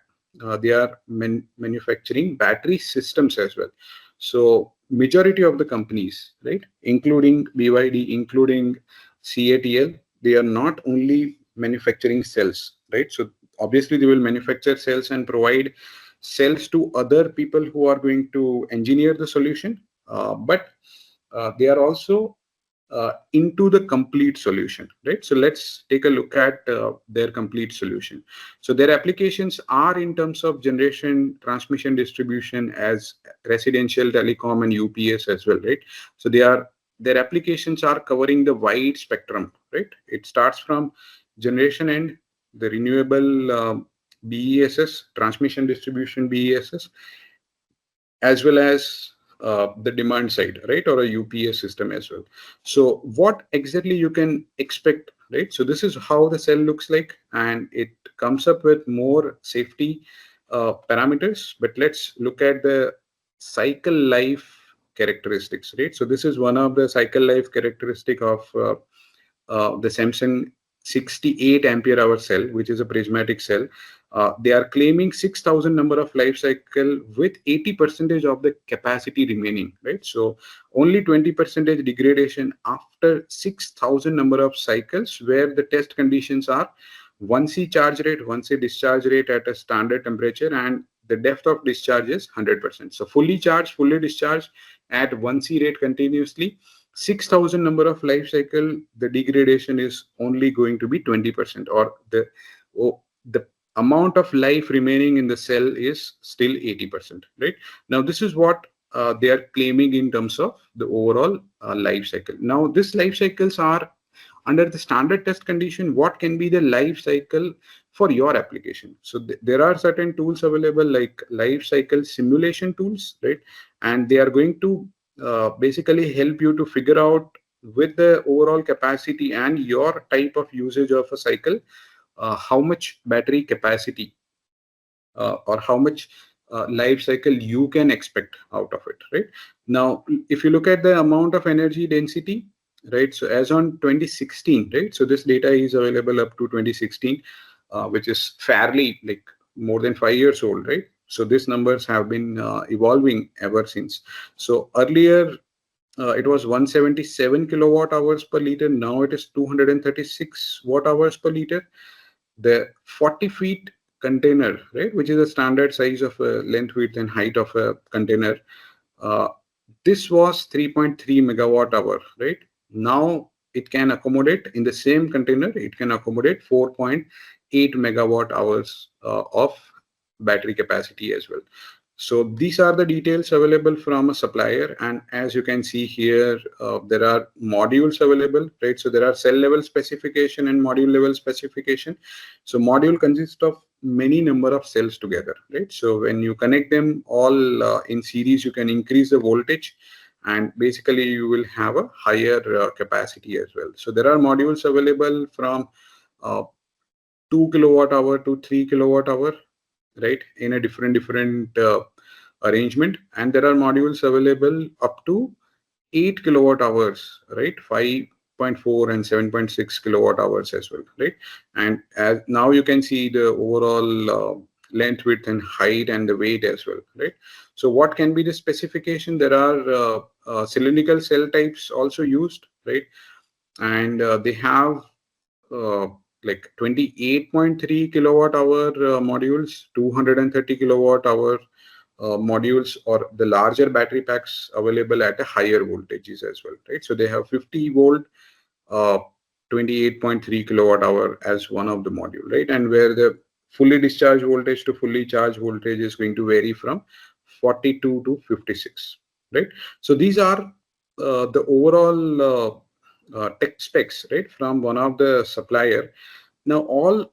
they are manufacturing battery systems as well. So majority of the companies, right, including BYD, including CATL, they are not only manufacturing cells, right? So obviously they will manufacture cells and provide cells to other people who are going to engineer the solution, but they are also into the complete solution, right? So let's take a look at their complete solution. So their applications are in terms of generation, transmission, distribution, as residential, telecom, and UPS as well, right? So their applications are covering the wide spectrum, right? It starts from generation end, the renewable BESS, transmission distribution BESS, as well as the demand side, right, or a UPS system as well. So what exactly you can expect, right? So this is how the cell looks like, and it comes up with more safety parameters. But let's look at the cycle life characteristics, right? So this is one of the cycle life characteristic of the Samsung 68 ampere hour cell, which is a prismatic cell. They are claiming 6,000 number of life cycle with 80% of the capacity remaining, right? So only 20% degradation after 6,000 number of cycles, where the test conditions are 1C charge rate, 1C discharge rate at a standard temperature, and the depth of discharge is 100%. So fully charged, fully discharged at 1C rate continuously, 6,000 number of life cycle, the degradation is only going to be 20%, or the amount of life remaining in the cell is still 80%, right? Now this is what they are claiming in terms of the overall life cycle. Now these life cycles are under the standard test condition. What can be the life cycle for your application? So there are certain tools available like life cycle simulation tools, right? And they are going to basically help you to figure out, with the overall capacity and your type of usage of a cycle, how much battery capacity or how much life cycle you can expect out of it, right? Now if you look at the amount of energy density, right, so as on 2016, right, so this data is available up to 2016, which is fairly like more than 5 years old, right? So these numbers have been evolving ever since. So earlier it was 177 kilowatt hours per liter. Now it is 236 watt hours per liter. The 40 feet container, right, which is a standard size of a length, width, and height of a container, uh, this was 3.3 megawatt hour, right? Now it can accommodate, in the same container, it can accommodate 4.8 megawatt hours of battery capacity as well. So these are the details available from a supplier, and as you can see here, there are modules available, right? So there are cell level specification and module level specification. So module consists of many number of cells together, right? So when you connect them all in series, you can increase the voltage, and basically you will have a higher capacity as well. So there are modules available from uh, 2 kilowatt hour to 3 kilowatt hour, right, in a different arrangement. And there are modules available up to 8 kilowatt hours, right, 5.4 and 7.6 kilowatt hours as well, right? And as now you can see the overall length, width, and height, and the weight as well, right? So what can be the specification? There are cylindrical cell types also used, right? And they have uh, like 28.3 kilowatt hour modules, 230 kilowatt hour modules, or the larger battery packs available at a higher voltages as well, right? So they have 50 volt, uh, 28.3 kilowatt hour as one of the module, right? And where the fully discharged voltage to fully charged voltage is going to vary from 42 to 56, right? So these are the overall tech specs, right, from one of the supplier. Now all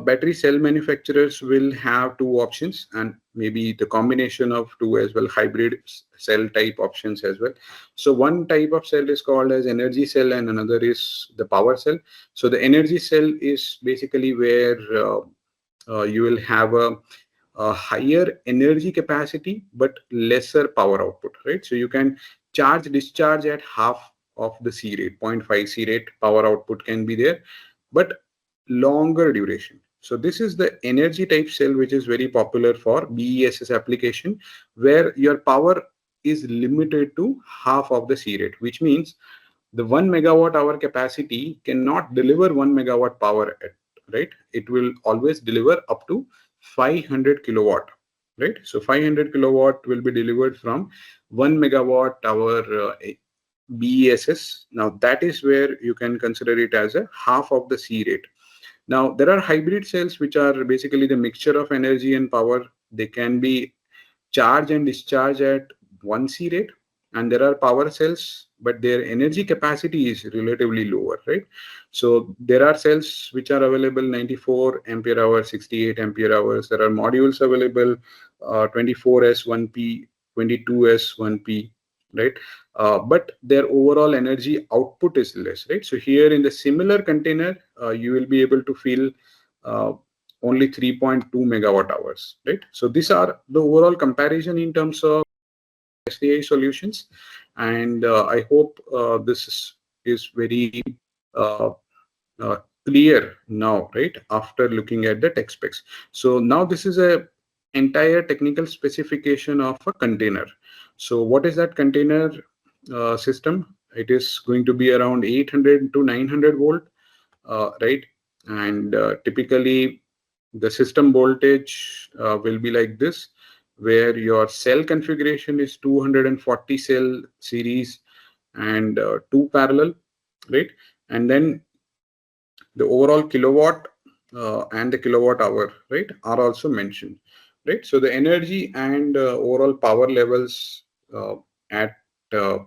battery cell manufacturers will have two options, and maybe the combination of two as well, hybrid cell type options as well. So one type of cell is called as energy cell, and another is the power cell. So the energy cell is basically where you will have a higher energy capacity but lesser power output, right? So you can charge discharge at half of the C rate, zero point 0.5 C rate power output can be there, but longer duration. So this is the energy type cell, which is very popular for BESS application, where your power is limited to half of the C rate, which means the 1 megawatt hour capacity cannot deliver 1 megawatt power at, right? It will always deliver up to 500 kilowatt, right? So 500 kilowatt will be delivered from 1 megawatt hour BESS. Now that is where you can consider it as a half of the C rate. Now, there are hybrid cells, which are basically the mixture of energy and power. They can be charge and discharge at 1 C rate. And there are power cells, but their energy capacity is relatively lower, right? So there are cells which are available 94 ampere hours, 68 ampere hours. There are modules available 24S 1P, 22S 1P, right? But their overall energy output is less, right? So here in the similar container, you will be able to feel uh, only 3.2 megawatt hours, right? So these are the overall comparison in terms of SDI solutions, and I hope this is very uh, uh, clear now, right? After looking at the tech specs. So now this is a entire technical specification of a container. So what is that container system? It is going to be around 800 to 900 volt, right? And typically the system voltage will be like this, where your cell configuration is 240 cell series and two parallel, right? And then the overall kilowatt and the kilowatt hour, right, are also mentioned, right? So the energy and overall power levels at uh,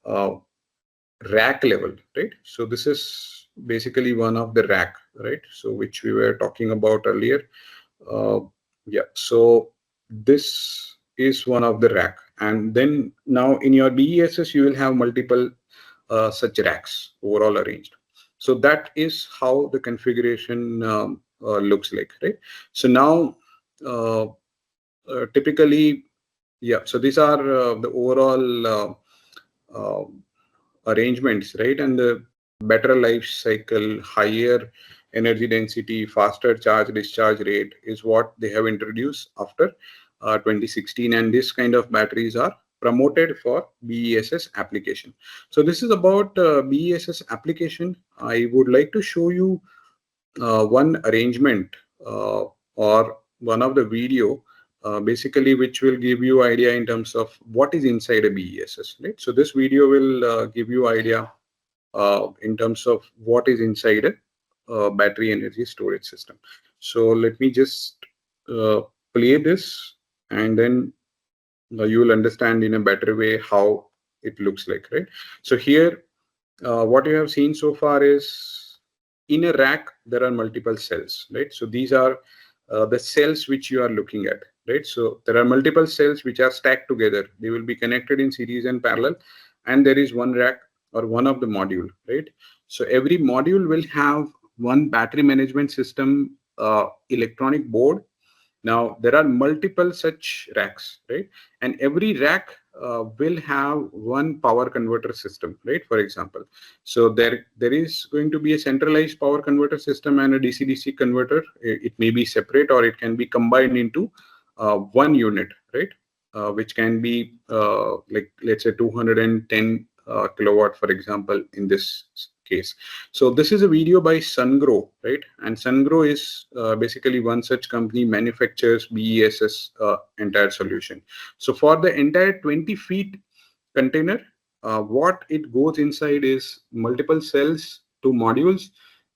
uh, rack level, right? So this is basically one of the rack, right? So which we were talking about earlier. Uh, yeah, so this is one of the rack, and then now in your BESS you will have multiple such racks overall arranged. So that is how the configuration looks like, right? So now uh, typically, yeah. So these are the overall uh, arrangements, right? And the better life cycle, higher energy density, faster charge discharge rate is what they have introduced after 2016. And this kind of batteries are promoted for BESS application. So this is about BESS application. I would like to show you one arrangement or one of the video basically which will give you idea in terms of what is inside a BESS, right? So this video will give you idea in terms of what is inside a battery energy storage system. So let me just uh, play this, and then you will understand in a better way how it looks like, right? So here what you have seen so far is in a rack there are multiple cells, right? So these are the cells which you are looking at, right? So there are multiple cells which are stacked together. They will be connected in series and parallel, and there is one rack or one of the module, right? So every module will have one battery management system electronic board, Now there are multiple such racks, right? And every rack will have one power converter system, right? For example, so there is going to be a centralized power converter system and a DC-DC converter. It may be separate or it can be combined into one unit, right? Which can be like, let's say, 210 kilowatt, for example, in this case. So this is a video by Sungrow, right? And Sungrow is basically one such company, manufactures BESS entire solution. So for the entire 20 feet container, what it goes inside is multiple cells to modules,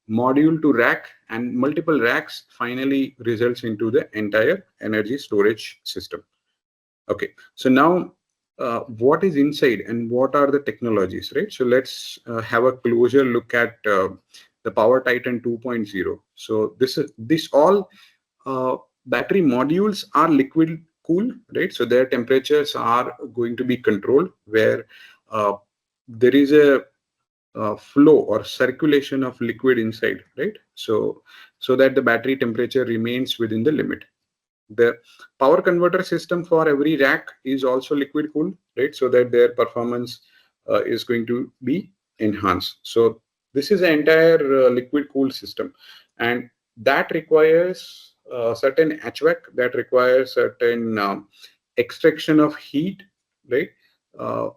module to rack, and multiple racks finally results into the entire energy storage system. Okay, so now what is inside and what are the technologies, right? So let's have a closer look at the Power Titan 2.0. So this all battery modules are liquid cooled, right? So their temperatures are going to be controlled, where uh, there is a flow or circulation of liquid inside, right? So that the battery temperature remains within the limit. The power converter system for every rack is also liquid cooled, right? So that their performance is going to be enhanced. So this is an entire liquid cooled system, and that requires certain HVAC, that requires certain extraction of heat, right?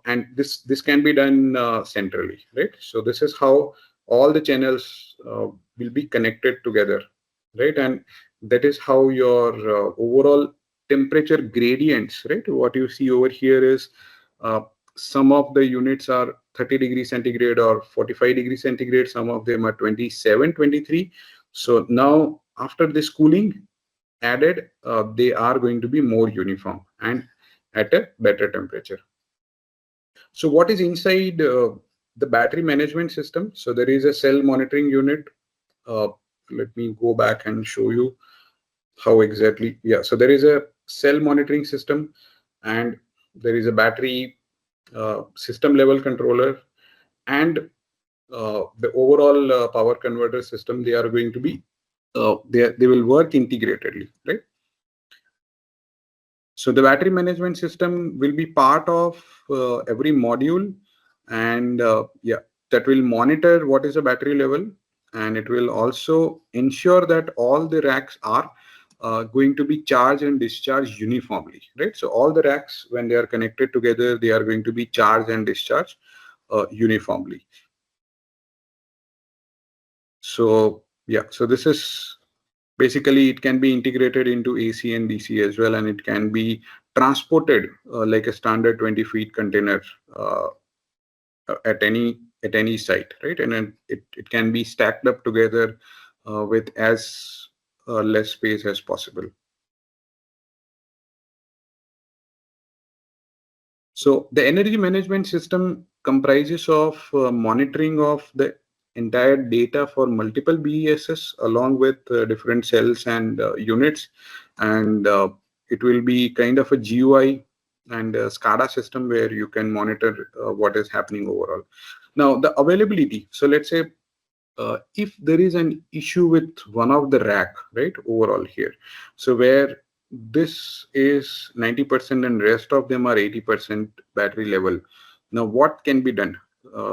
And this can be done centrally, right? So this is how all the channels will be connected together, right? And that is how your overall temperature gradients, right? What you see over here is uh, some of the units are 30 degrees centigrade or 45 degrees centigrade. Some of them are 27, 23. So now after this cooling added, they are going to be more uniform and at a better temperature. So what is inside the battery management system? So there is a cell monitoring unit. Uh, Let me go back and show you how exactly. Yeah, so there is a cell monitoring system, and there is a battery system level controller, and the overall power converter system. They are going to be they will work integratedly, right? So the battery management system will be part of every module, and yeah, that will monitor what is the battery level, and it will also ensure that all the racks are going to be charged and discharged uniformly, right? So all the racks, when they are connected together, they are going to be charged and discharged uniformly. So yeah, so this is basically, it can be integrated into AC and DC as well, and it can be transported like a standard 20 feet container uh, at any site, right? And then it can be stacked up together with as less space as possible. So the energy management system comprises of monitoring of the entire data for multiple BESS along with different cells and units, and it will be kind of a GUI and a SCADA system where you can monitor what is happening overall. Now the availability. So let's say if there is an issue with one of the rack, right, overall here, so where this is 90% and rest of them are 80% battery level. Now what can be done?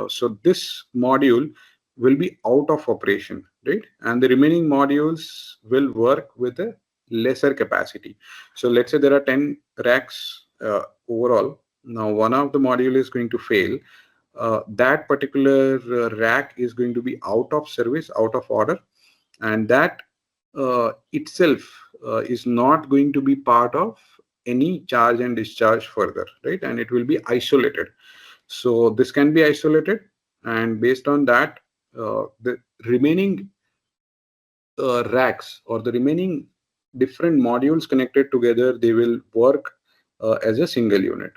So this module will be out of operation, right? And the remaining modules will work with a lesser capacity. So let's say there are 10 racks overall. Now one of the module is going to fail. That particular rack is going to be out of service, out of order, and that itself is not going to be part of any charge and discharge further, right? And it will be isolated. So this can be isolated, and based on that, the remaining racks or the remaining different modules connected together, they will work as a single unit.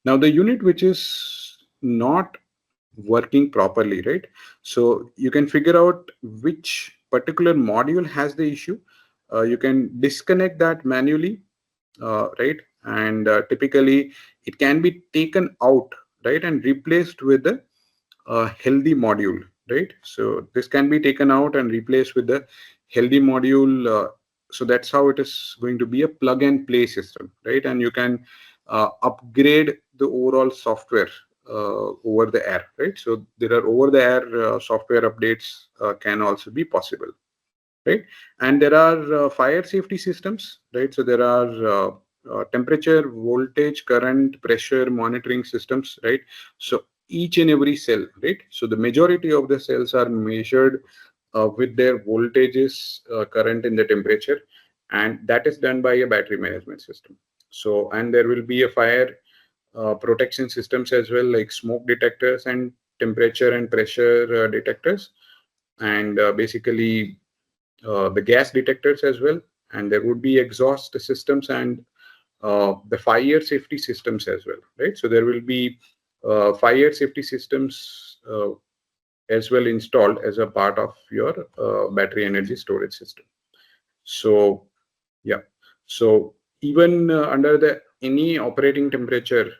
Now the unit which is not working properly, right? So you can figure out which particular module has the issue. You can disconnect that manually, right? And typically it can be taken out, right, and replaced with a healthy module. right? So this can be taken out and replaced with the healthy module. So that's how it is going to be a plug and play system, right? And you can upgrade the overall software over the air, right? So there are over the air software updates can also be possible, right? And there are fire safety systems, right? So there are temperature, voltage, current, pressure monitoring systems, right? So each and every cell, right? So the majority of the cells are measured with their voltages, current, and the temperature, and that is done by a battery management system. So, and there will be a fire protection systems as well, like smoke detectors and temperature and pressure detectors, and basically the gas detectors as well, and there would be exhaust systems and the fire safety systems as well, right? So there will be fire safety systems as well installed as a part of your battery energy storage system. So yeah, so even under the any operating temperature,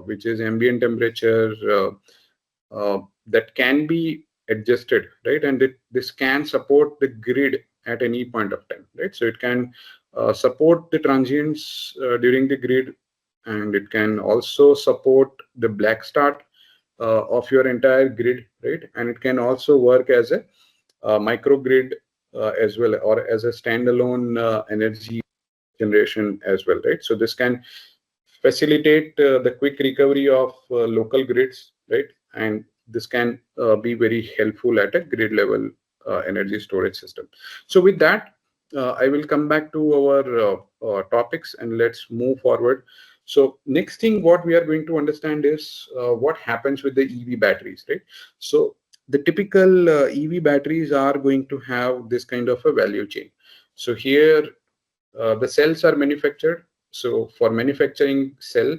which is ambient temperature, that can be adjusted, right? And this can support the grid at any point of time, right? So it can support the transients during the grid, and it can also support the black start of your entire grid, right? And it can also work as a microgrid as well, or as a standalone energy generation as well, right? So this can facilitate the quick recovery of local grids, right? And this can be very helpful at a grid level energy storage system. So with that, I will come back to our topics and let's move forward. So next thing what we are going to understand is what happens with the EV batteries, right? So the typical EV batteries are going to have this kind of a value chain. So here the cells are manufactured. So for manufacturing cell,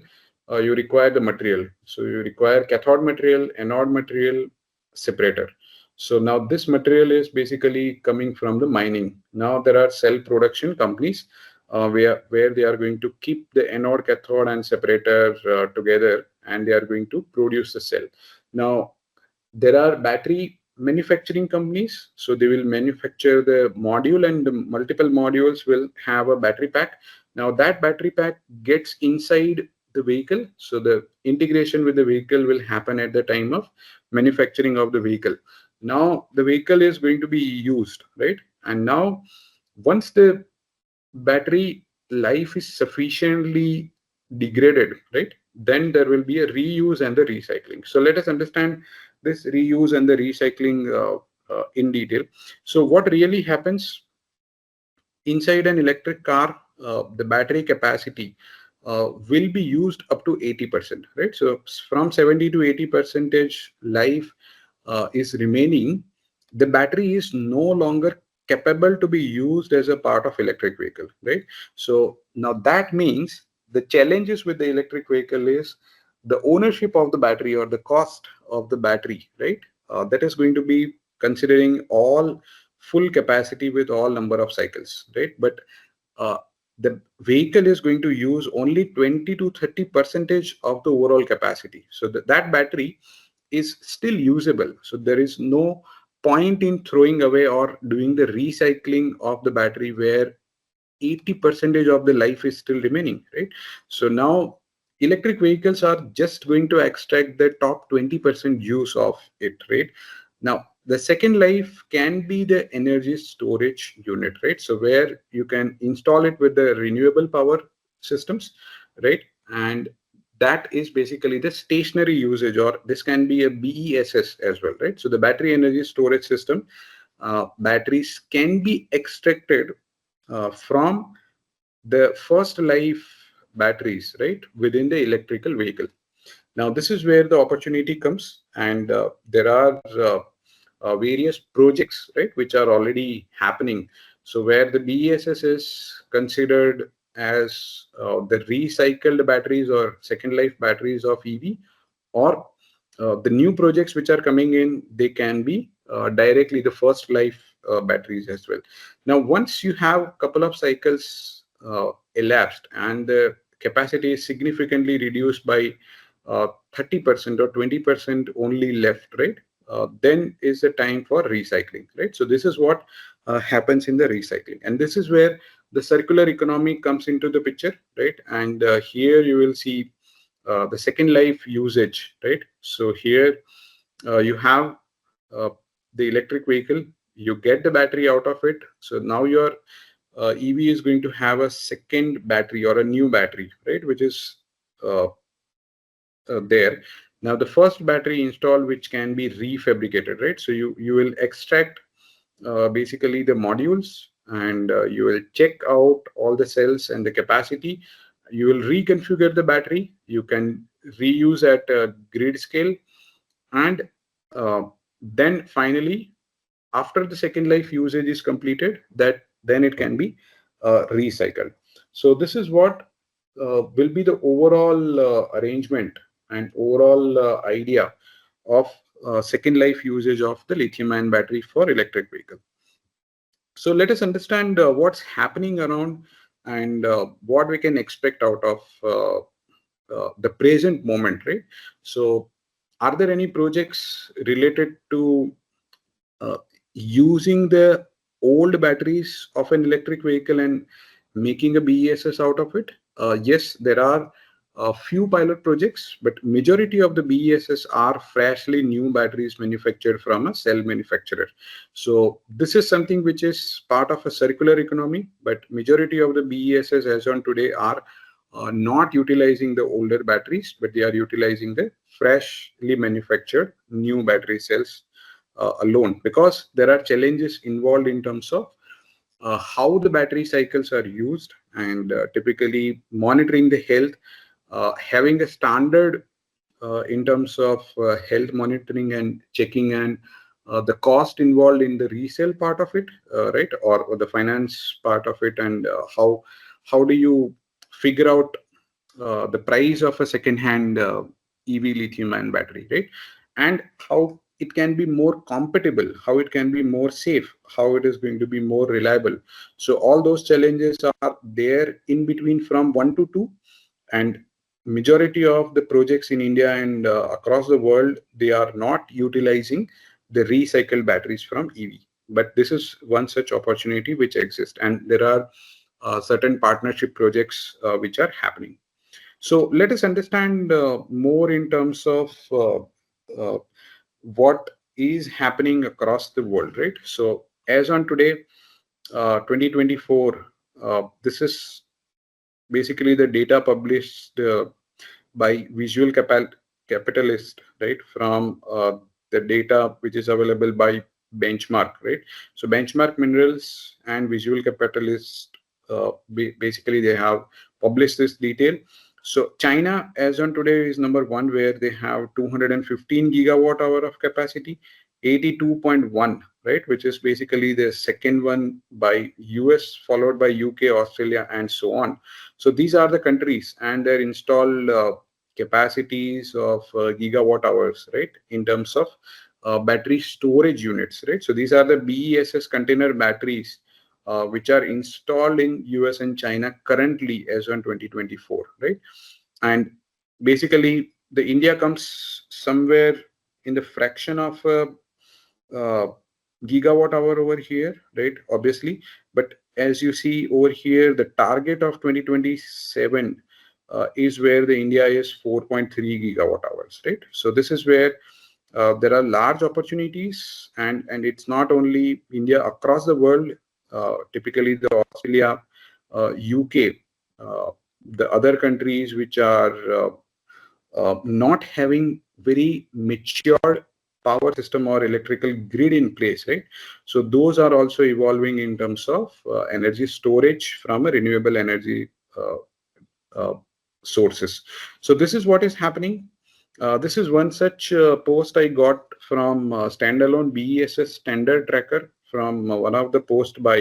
you require the material. So you require cathode material, anode material, separator. So now this material is basically coming from the mining. Now there are cell production companies where they are going to keep the anode, cathode, and separator together, and they are going to produce the cell. Now there are battery manufacturing companies, so they will manufacture the module, and the multiple modules will have a battery pack. Now that battery pack gets inside the vehicle, so the integration with the vehicle will happen at the time of manufacturing of the vehicle. Now the vehicle is going to be used, right? And now once the battery life is sufficiently degraded, right, then there will be a reuse and the recycling. So let us understand this reuse and the recycling in detail. So what really happens inside an electric car, the battery capacity will be used up to 80%, right? So from 70 to 80 percentage life is remaining. The battery is no longer capable to be used as a part of electric vehicle, right? So now that means the challenges with the electric vehicle is the ownership of the battery or the cost of the battery, right? That is going to be considering all full capacity with all number of cycles, right? But uh, the vehicle is going to use only 20 to 30 percentage of the overall capacity. So that battery is still usable. So there is no point in throwing away or doing the recycling of the battery where 80 percentage of the life is still remaining, right? So now electric vehicles are just going to extract the top 20% use of it, right? Now the second life can be the energy storage unit, right? So where you can install it with the renewable power systems, right? And that is basically the stationary usage, or this can be a BESS as well, right? So the battery energy storage system, batteries can be extracted from the first life batteries, right, within the electrical vehicle. Now this is where the opportunity comes, and there are various projects, right, which are already happening. So where the BESS is considered as the recycled batteries or second life batteries of EV, or the new projects which are coming in, they can be directly the first life batteries as well. Now once you have a couple of cycles elapsed and the capacity is significantly reduced by 30% or 20% only left, right? then is the time for recycling, right? So this is what happens in the recycling, and this is where the circular economy comes into the picture, right? And here you will see the second life usage, right? So here you have uh, the electric vehicle, you get the battery out of it. So now your EV is going to have a second battery or a new battery, right? Which is uh, there. Now the first battery installed, which can be refabricated, right? So you will extract basically the modules, and you will check out all the cells and the capacity. You will reconfigure the battery. You can reuse at grid scale, and uh, then finally, after the second life usage is completed, that then it can be recycled. So this is what will be the overall arrangement and overall idea of second life usage of the lithium ion battery for electric vehicle. So let us understand what's happening around, and what we can expect out of the present moment, right? So are there any projects related to uh, using the old batteries of an electric vehicle and making a BESS out of it? Yes, there are a few pilot projects, but majority of the BESS are freshly new batteries manufactured from a cell manufacturer. So this is something which is part of a circular economy, but majority of the BESS as on today are not utilizing the older batteries, but they are utilizing the freshly manufactured new battery cells alone, because there are challenges involved in terms of how the battery cycles are used, and typically monitoring the health, having a standard in terms of health monitoring and checking, and the cost involved in the resale part of it, right, or the finance part of it, and how do you figure out the price of a second-hand EV lithium-ion battery, right? And how it can be more compatible, how it can be more safe, how it is going to be more reliable. So all those challenges are there in between from 1 to 2, and majority of the projects in India and across the world, they are not utilizing the recycled batteries from EV. But this is one such opportunity which exists, and there are certain partnership projects which are happening. So let us understand more in terms of uh, what is happening across the world, right? So as on today, 2024, this is basically the data published by Visual Capitalist, right? From the data which is available by Benchmark, right? So Benchmark Minerals and Visual Capitalist, basically they have published this detail. So China, as on today, is number one, where they have 215 gigawatt hour of capacity, 82.1, right, which is basically the second one by US, followed by UK, Australia, and so on. So these are the countries and their installed capacities of gigawatt hours, right, in terms of battery storage units, right? So these are the BESS container batteries which are installed in US and China currently as on 2024, right? And basically, the India comes somewhere in the fraction of uh, gigawatt hour over here, right? Obviously, but as you see over here, the target of 2027 is where the India is 4.3 gigawatt hours, right? So this is where there are large opportunities, and it's not only India, across the world. Typically, the Australia, UK, uh, the other countries which are not having very matured power system or electrical grid in place, right? So those are also evolving in terms of energy storage from a renewable energy uh, uh, sources. So this is what is happening. This is one such post I got from standalone BESS standard tracker from one of the post by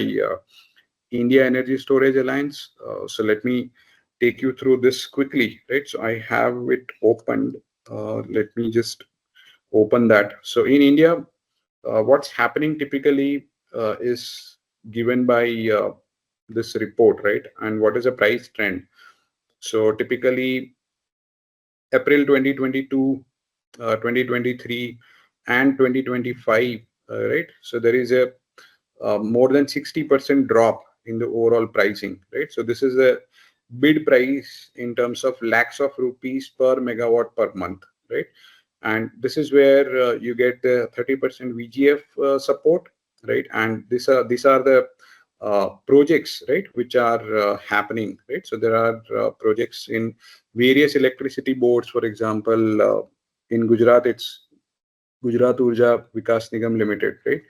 India Energy Storage Alliance. So let me take you through this quickly, right? So I have it opened. Let me just open that. So in India, what's happening typically is given by this report, right? And what is the price trend? So typically April 2022, 2023, and 2025, right? So there is a more than 60% drop in the overall pricing, right? So this is a bid price in terms of lakhs of rupees per megawatt per month, right? And this is where you get the 30% VGF support, right? And these are the projects, right, which are happening, right? So there are projects in various electricity boards. For example, in Gujarat, it's Gujarat Urja Vikas Nigam Limited, right?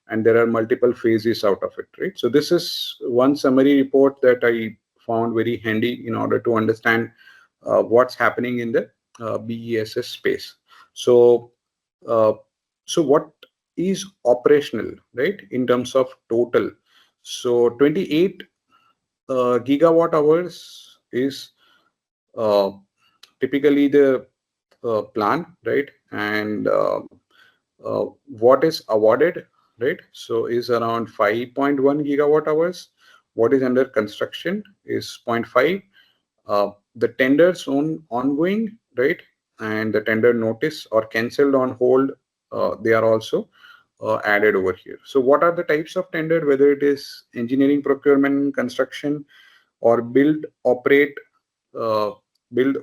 And there are multiple phases out of it, right? So this is one summary report that I found very handy in order to understand what's happening in the BESS space. So, uh, so what is operational, right, in terms of total? So 28 gigawatt hours is uh, typically the plan, right? And what is awarded, right? So is around 5.1 gigawatt hours. What is under construction is zero point 0.5. The tenders ongoing, right? And the tender notice or cancelled on hold, they are also added over here. So what are the types of tender, whether it is engineering, procurement, construction, or uh, build,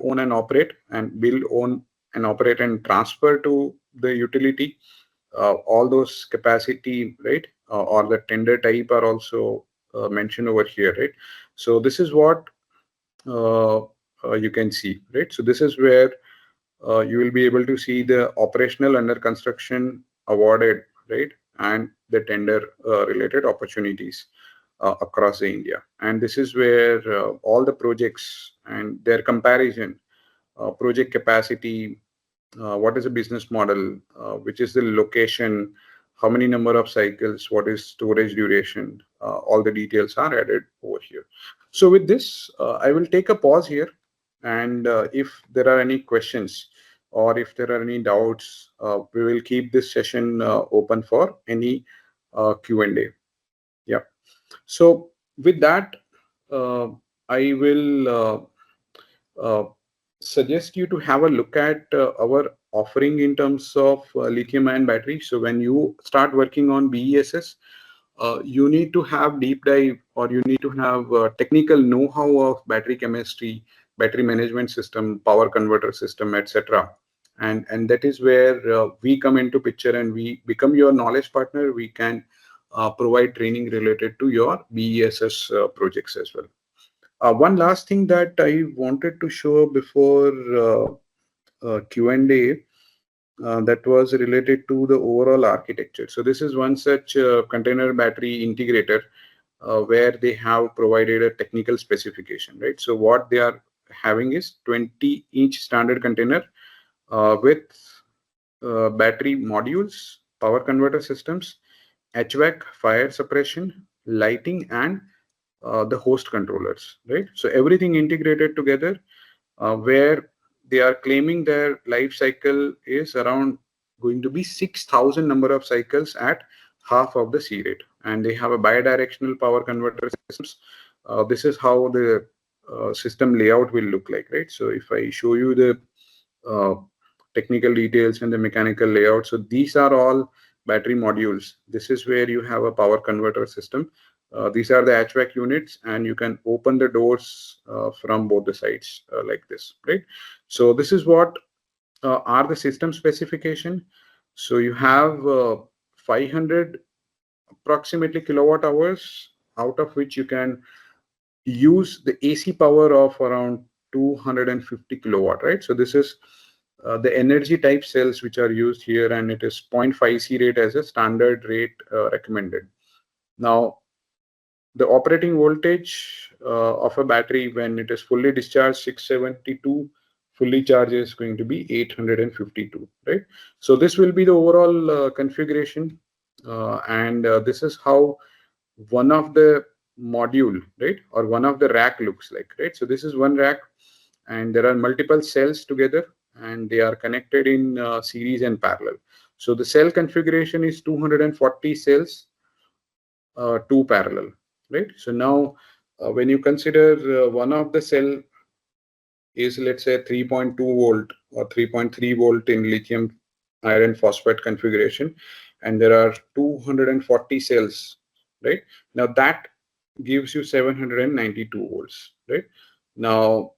own and operate, and build, own and operate and transfer to the utility. All those capacity, right, or the tender type are also mentioned over here, right? So this is what you can see, right? So this is where you will be able to see the operational, under construction, awarded, right, and the tender related opportunities across the India. And this is where all the projects and their comparison, project capacity, what is the business model, which is the location, how many number of cycles, what is storage duration, all the details are added over here. So with this, I will take a pause here, and if there are any questions or if there are any doubts, we will keep this session open for any Q&A. Yeah. So with that, uh, I will uh, suggest you to have a look at our offering in terms of lithium-ion battery. So when you start working on BESS, you need to have deep dive, or you need to have technical know-how of battery chemistry, battery management system, power converter system, etc. And that is where we come into picture, and we become your knowledge partner. We can provide training related to your BESS projects as well. One last thing that I wanted to show before Q&A, that was related to the overall architecture. So this is one such container battery integrator where they have provided a technical specification, right? So what they are having is 20-inch standard container with battery modules, power converter systems, HVAC, fire suppression, lighting, and the host controllers, right? So everything integrated together, where they are claiming their life cycle is around going to be 6,000 number of cycles at half of the C rate. And they have a bidirectional power converter systems. This is how the system layout will look like, right? So if I show you the uh, technical details and the mechanical layout. So these are all battery modules. This is where you have a power converter system. These are the HVAC units, and you can open the doors from both the sides like this, right? So this is what are the system specification. So you have 500 approximately kilowatt hours, out of which you can use the AC power of around 250 kilowatt, right? So this is the energy type cells which are used here, and it is zero point 0.5 C rate as a standard rate recommended. Now, the operating voltage of a battery when it is fully discharged 672, fully charged is going to be 852, right? So this will be the overall configuration, and this is how one of the module, right, or one of the rack looks like, right? So this is one rack, and there are multiple cells together, and they are connected in series and parallel. So the cell configuration is 240 cells, two parallel, right? So now when you consider one of the cell is, let's say, 3.2 volt or 3.3 volt in lithium iron phosphate configuration, and there are 240 cells, right? Now that gives you 792 volts, right? Now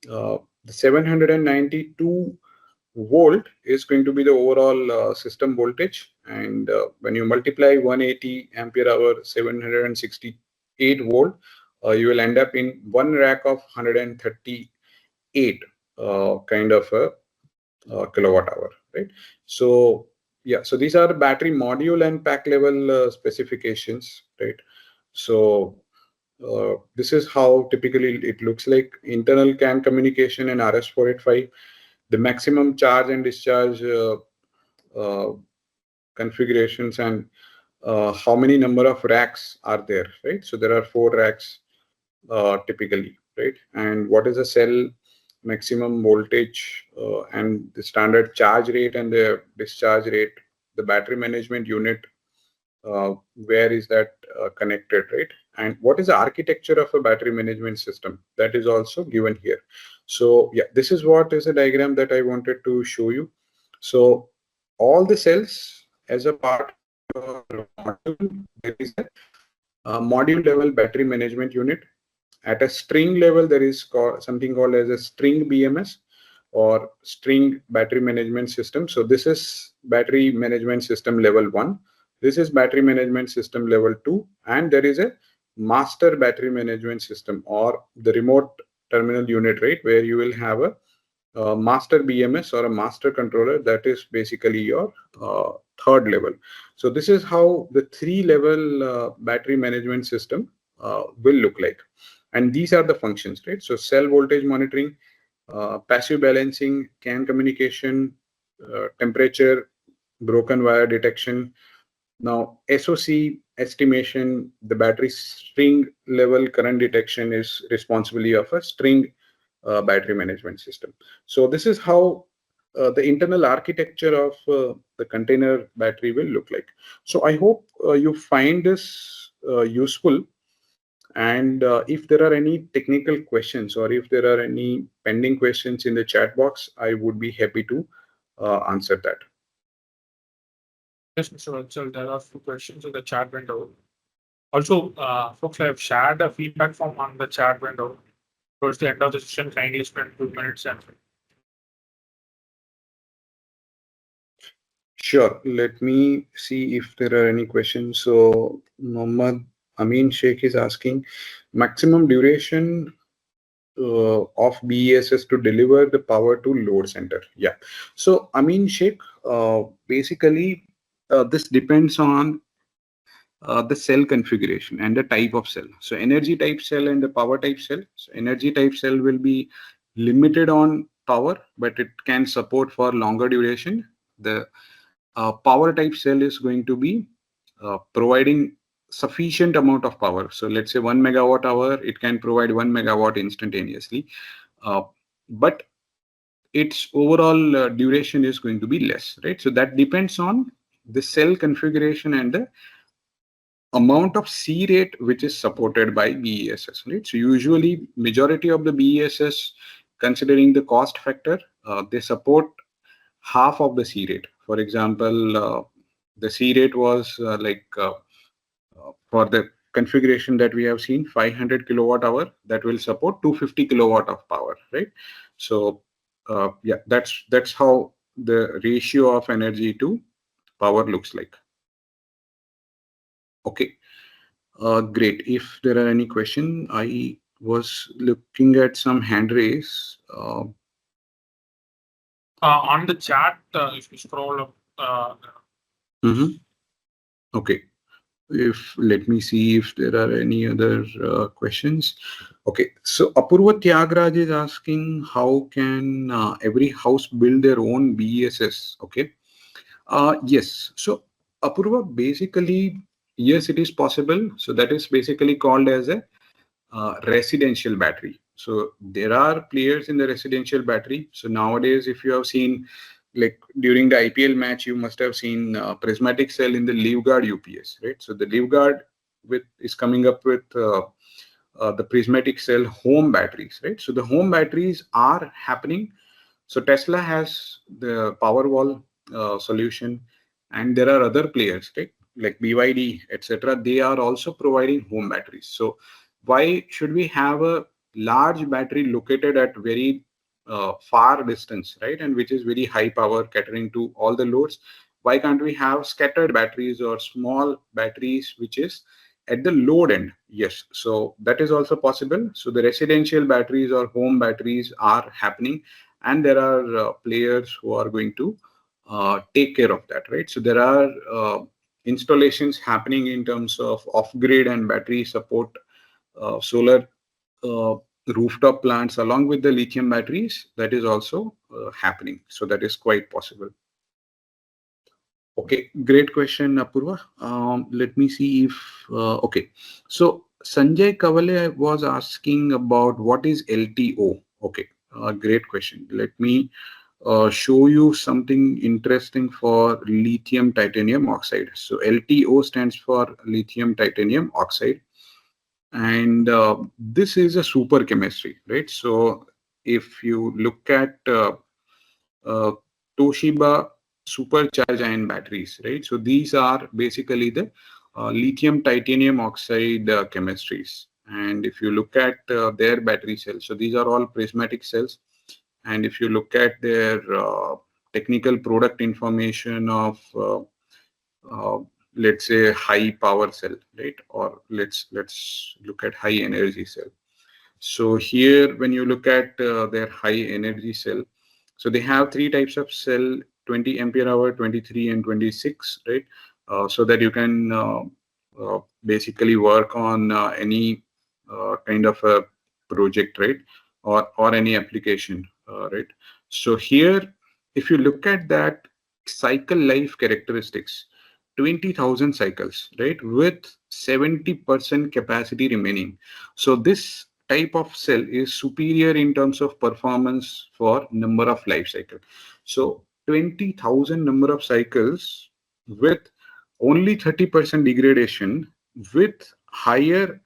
the 792 volt is going to be the overall system voltage, and when you multiply 180 ampere hour 768 volt, you will end up in one rack of 138 kind of a kilowatt hour, right? So yeah, so these are the battery module and pack level specifications, right? So this is how typically it looks like: internal CAN communication and RS485, the maximum charge and discharge uh, configurations, and how many number of racks are there, right? So there are 4 racks typically, right? And what is the cell maximum voltage and the standard charge rate and the discharge rate, the battery management unit, where is that connected, right? And what is the architecture of a battery management system, that is also given here. So yeah, this is what is a diagram that I wanted to show you. So all the cells as a part of your module, there is a module level battery management unit. At a string level, there is something called as a string BMS, or string battery management system. So this is battery management system level 1. This is battery management system level 2. And there is a master battery management system, or the remote terminal unit, right, where you will have a master BMS or a master controller. That is basically your third level. So this is how the 3-level battery management system will look like. And these are the functions, right? So cell voltage monitoring, passive balancing, CAN communication, temperature, broken wire detection. Now, SOC estimation, the battery string level current detection is responsibility of a string battery management system. So this is how the internal architecture of the container battery will look like. So I hope you find this useful. And if there are any technical questions, or if there are any pending questions in the chat box, I would be happy to answer that. Yes, Mr. Vatsal, there are a few questions in the chat window. Also, folks, I have shared a feedback form on the chat window. Towards the end of the session, kindly spend 2 minutes and Sure. Let me see if there are any questions. So Mohammad Amin Sheikh is asking maximum duration of BESS to deliver the power to load center. Yeah. So Amin Sheikh, basically this depends on the cell configuration and the type of cell. So energy type cell and the power type cell. So energy type cell will be limited on power, but it can support for longer duration. The power type cell is going to be providing sufficient amount of power. So let's say 1 megawatt hour, it can provide 1 megawatt instantaneously, but its overall duration is going to be less, right? So that depends on the cell configuration and the amount of C rate which is supported by BESS, right? So usually majority of the BESS, considering the cost factor, they support half of the C rate. For example, the C rate was for the configuration that we have seen, 500 kilowatt hour, that will support 250 kilowatt of power, right? So yeah, that's how the ratio of energy to power looks like. Okay. Great. If there are any question, I was looking at some hand raise. on the chat, if you scroll up, Mhm. Okay. If let me see if there are any other questions. Okay. So Apurva Tyagraj is asking, how can every house build their own BESS? Okay. Yes. So Apurva, basically, yes, it is possible. So that is basically called as a residential battery. So there are players in the residential battery. So nowadays, if you have seen, like during the IPL match, you must have seen prismatic cell in the Leafguard UPS, right? So the Leafguard is coming up with the prismatic cell home batteries, right? So the home batteries are happening. So Tesla has the Powerwall solution, and there are other players, right? Like BYD, etc. They are also providing home batteries. So why should we have a large battery located at very far distance, right? And which is very high power, catering to all the loads. Why can't we have scattered batteries or small batteries, which is at the load end? Yes, so that is also possible. So the residential batteries or home batteries are happening, and there are players who are going to take care of that, right? So there are installations happening in terms of off-grid and battery support, solar uh, rooftop plants along with the lithium batteries. That is also happening. So that is quite possible. Okay, great question, Apurva. Let me see if okay. So Sanjay Kavale was asking about what is LTO. Okay, great question. Let me show you something interesting for lithium titanium oxide. So LTO stands for lithium titanium oxide, and this is a super chemistry, right? So if you look at uh, Toshiba supercharged ion batteries, right? So these are basically the lithium titanium oxide chemistries. And if you look at their battery cells, so these are all prismatic cells. And if you look at their technical product information of uh, let's say high power cell, right? Or let's look at high energy cell. So here, when you look at their high energy cell, so they have three types of cell: 20 ampere hour, 23, and 26, right? So that you can basically work on any kind of a project, right? Or any application, right? So here, if you look at that cycle life characteristics, 20,000 cycles, right, with 70% capacity remaining. So this type of cell is superior in terms of performance for number of life cycle. So 20,000 number of cycles with only 30% degradation, with higher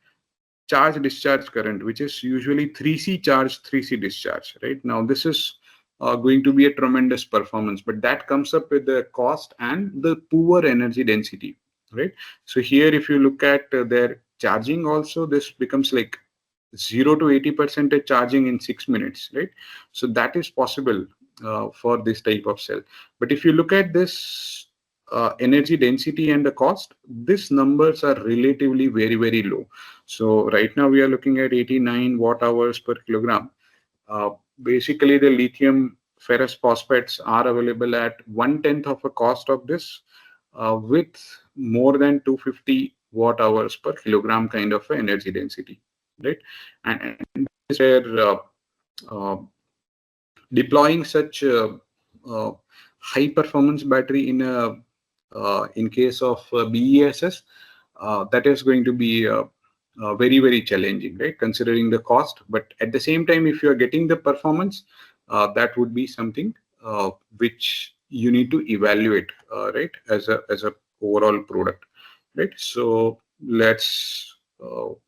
charge discharge current, which is usually 3C charge, 3C discharge, right? Now, this is going to be a tremendous performance, but that comes up with the cost and the poor energy density, right? So here, if you look at their charging also, this becomes like 0 to 80% charging in 6 minutes, right? So that is possible for this type of cell. But if you look at this energy density and the cost, these numbers are relatively very, very low. So right now we are looking at 89 watt hours per kilogram. Uh, Basically, the lithium ferrous phosphates are available at 1/10 of a cost of this, with more than 250 watt hours per kilogram kind of energy density, right? And this is where uh, deploying such high performance battery in a in case of BESS, that is going to be very, very challenging, right? Considering the cost, but at the same time, if you are getting the performance, that would be something which you need to evaluate, right, as a overall product, right? So let's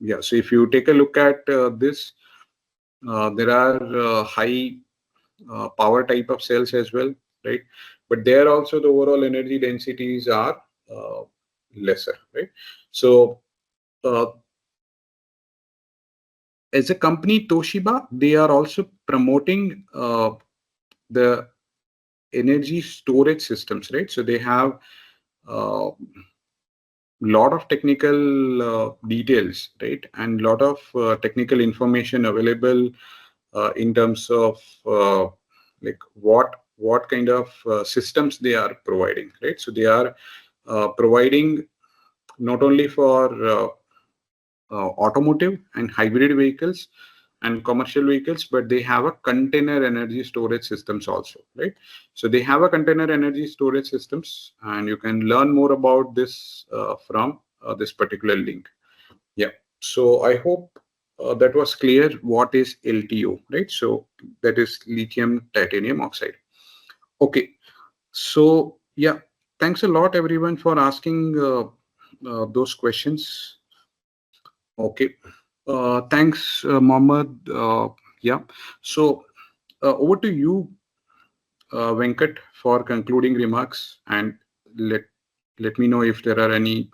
yeah. So if you take a look at this, there are high power type of cells as well, right? But there also the overall energy densities are uh, lesser, right? So uh, as a company, Toshiba, they are also promoting the energy storage systems, right? So they have a lot of technical details, right, and lot of technical information available in terms of like what kind of systems they are providing, right? So they are providing not only for automotive and hybrid vehicles and commercial vehicles, but they have a container energy storage systems also, right? So they have a container energy storage systems, and you can learn more about this from this particular link. Yeah. So I hope that was clear what is LTO, right? So that is lithium titanium oxide. Okay. So yeah, thanks a lot everyone for asking those questions. Okay. Thanks, Mohammed. Yeah. So over to you, Venkat for concluding remarks, and let me know if there are any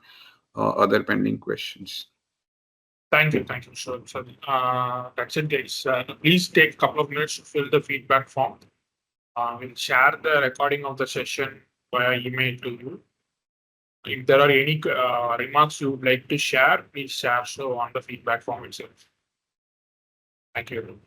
other pending questions. Thank you. Thank you. So that's it, guys. Please take a couple of minutes to fill the feedback form. We'll share the recording of the session via email to you. If there are any remarks you would like to share, please share so on the feedback form itself. Thank you.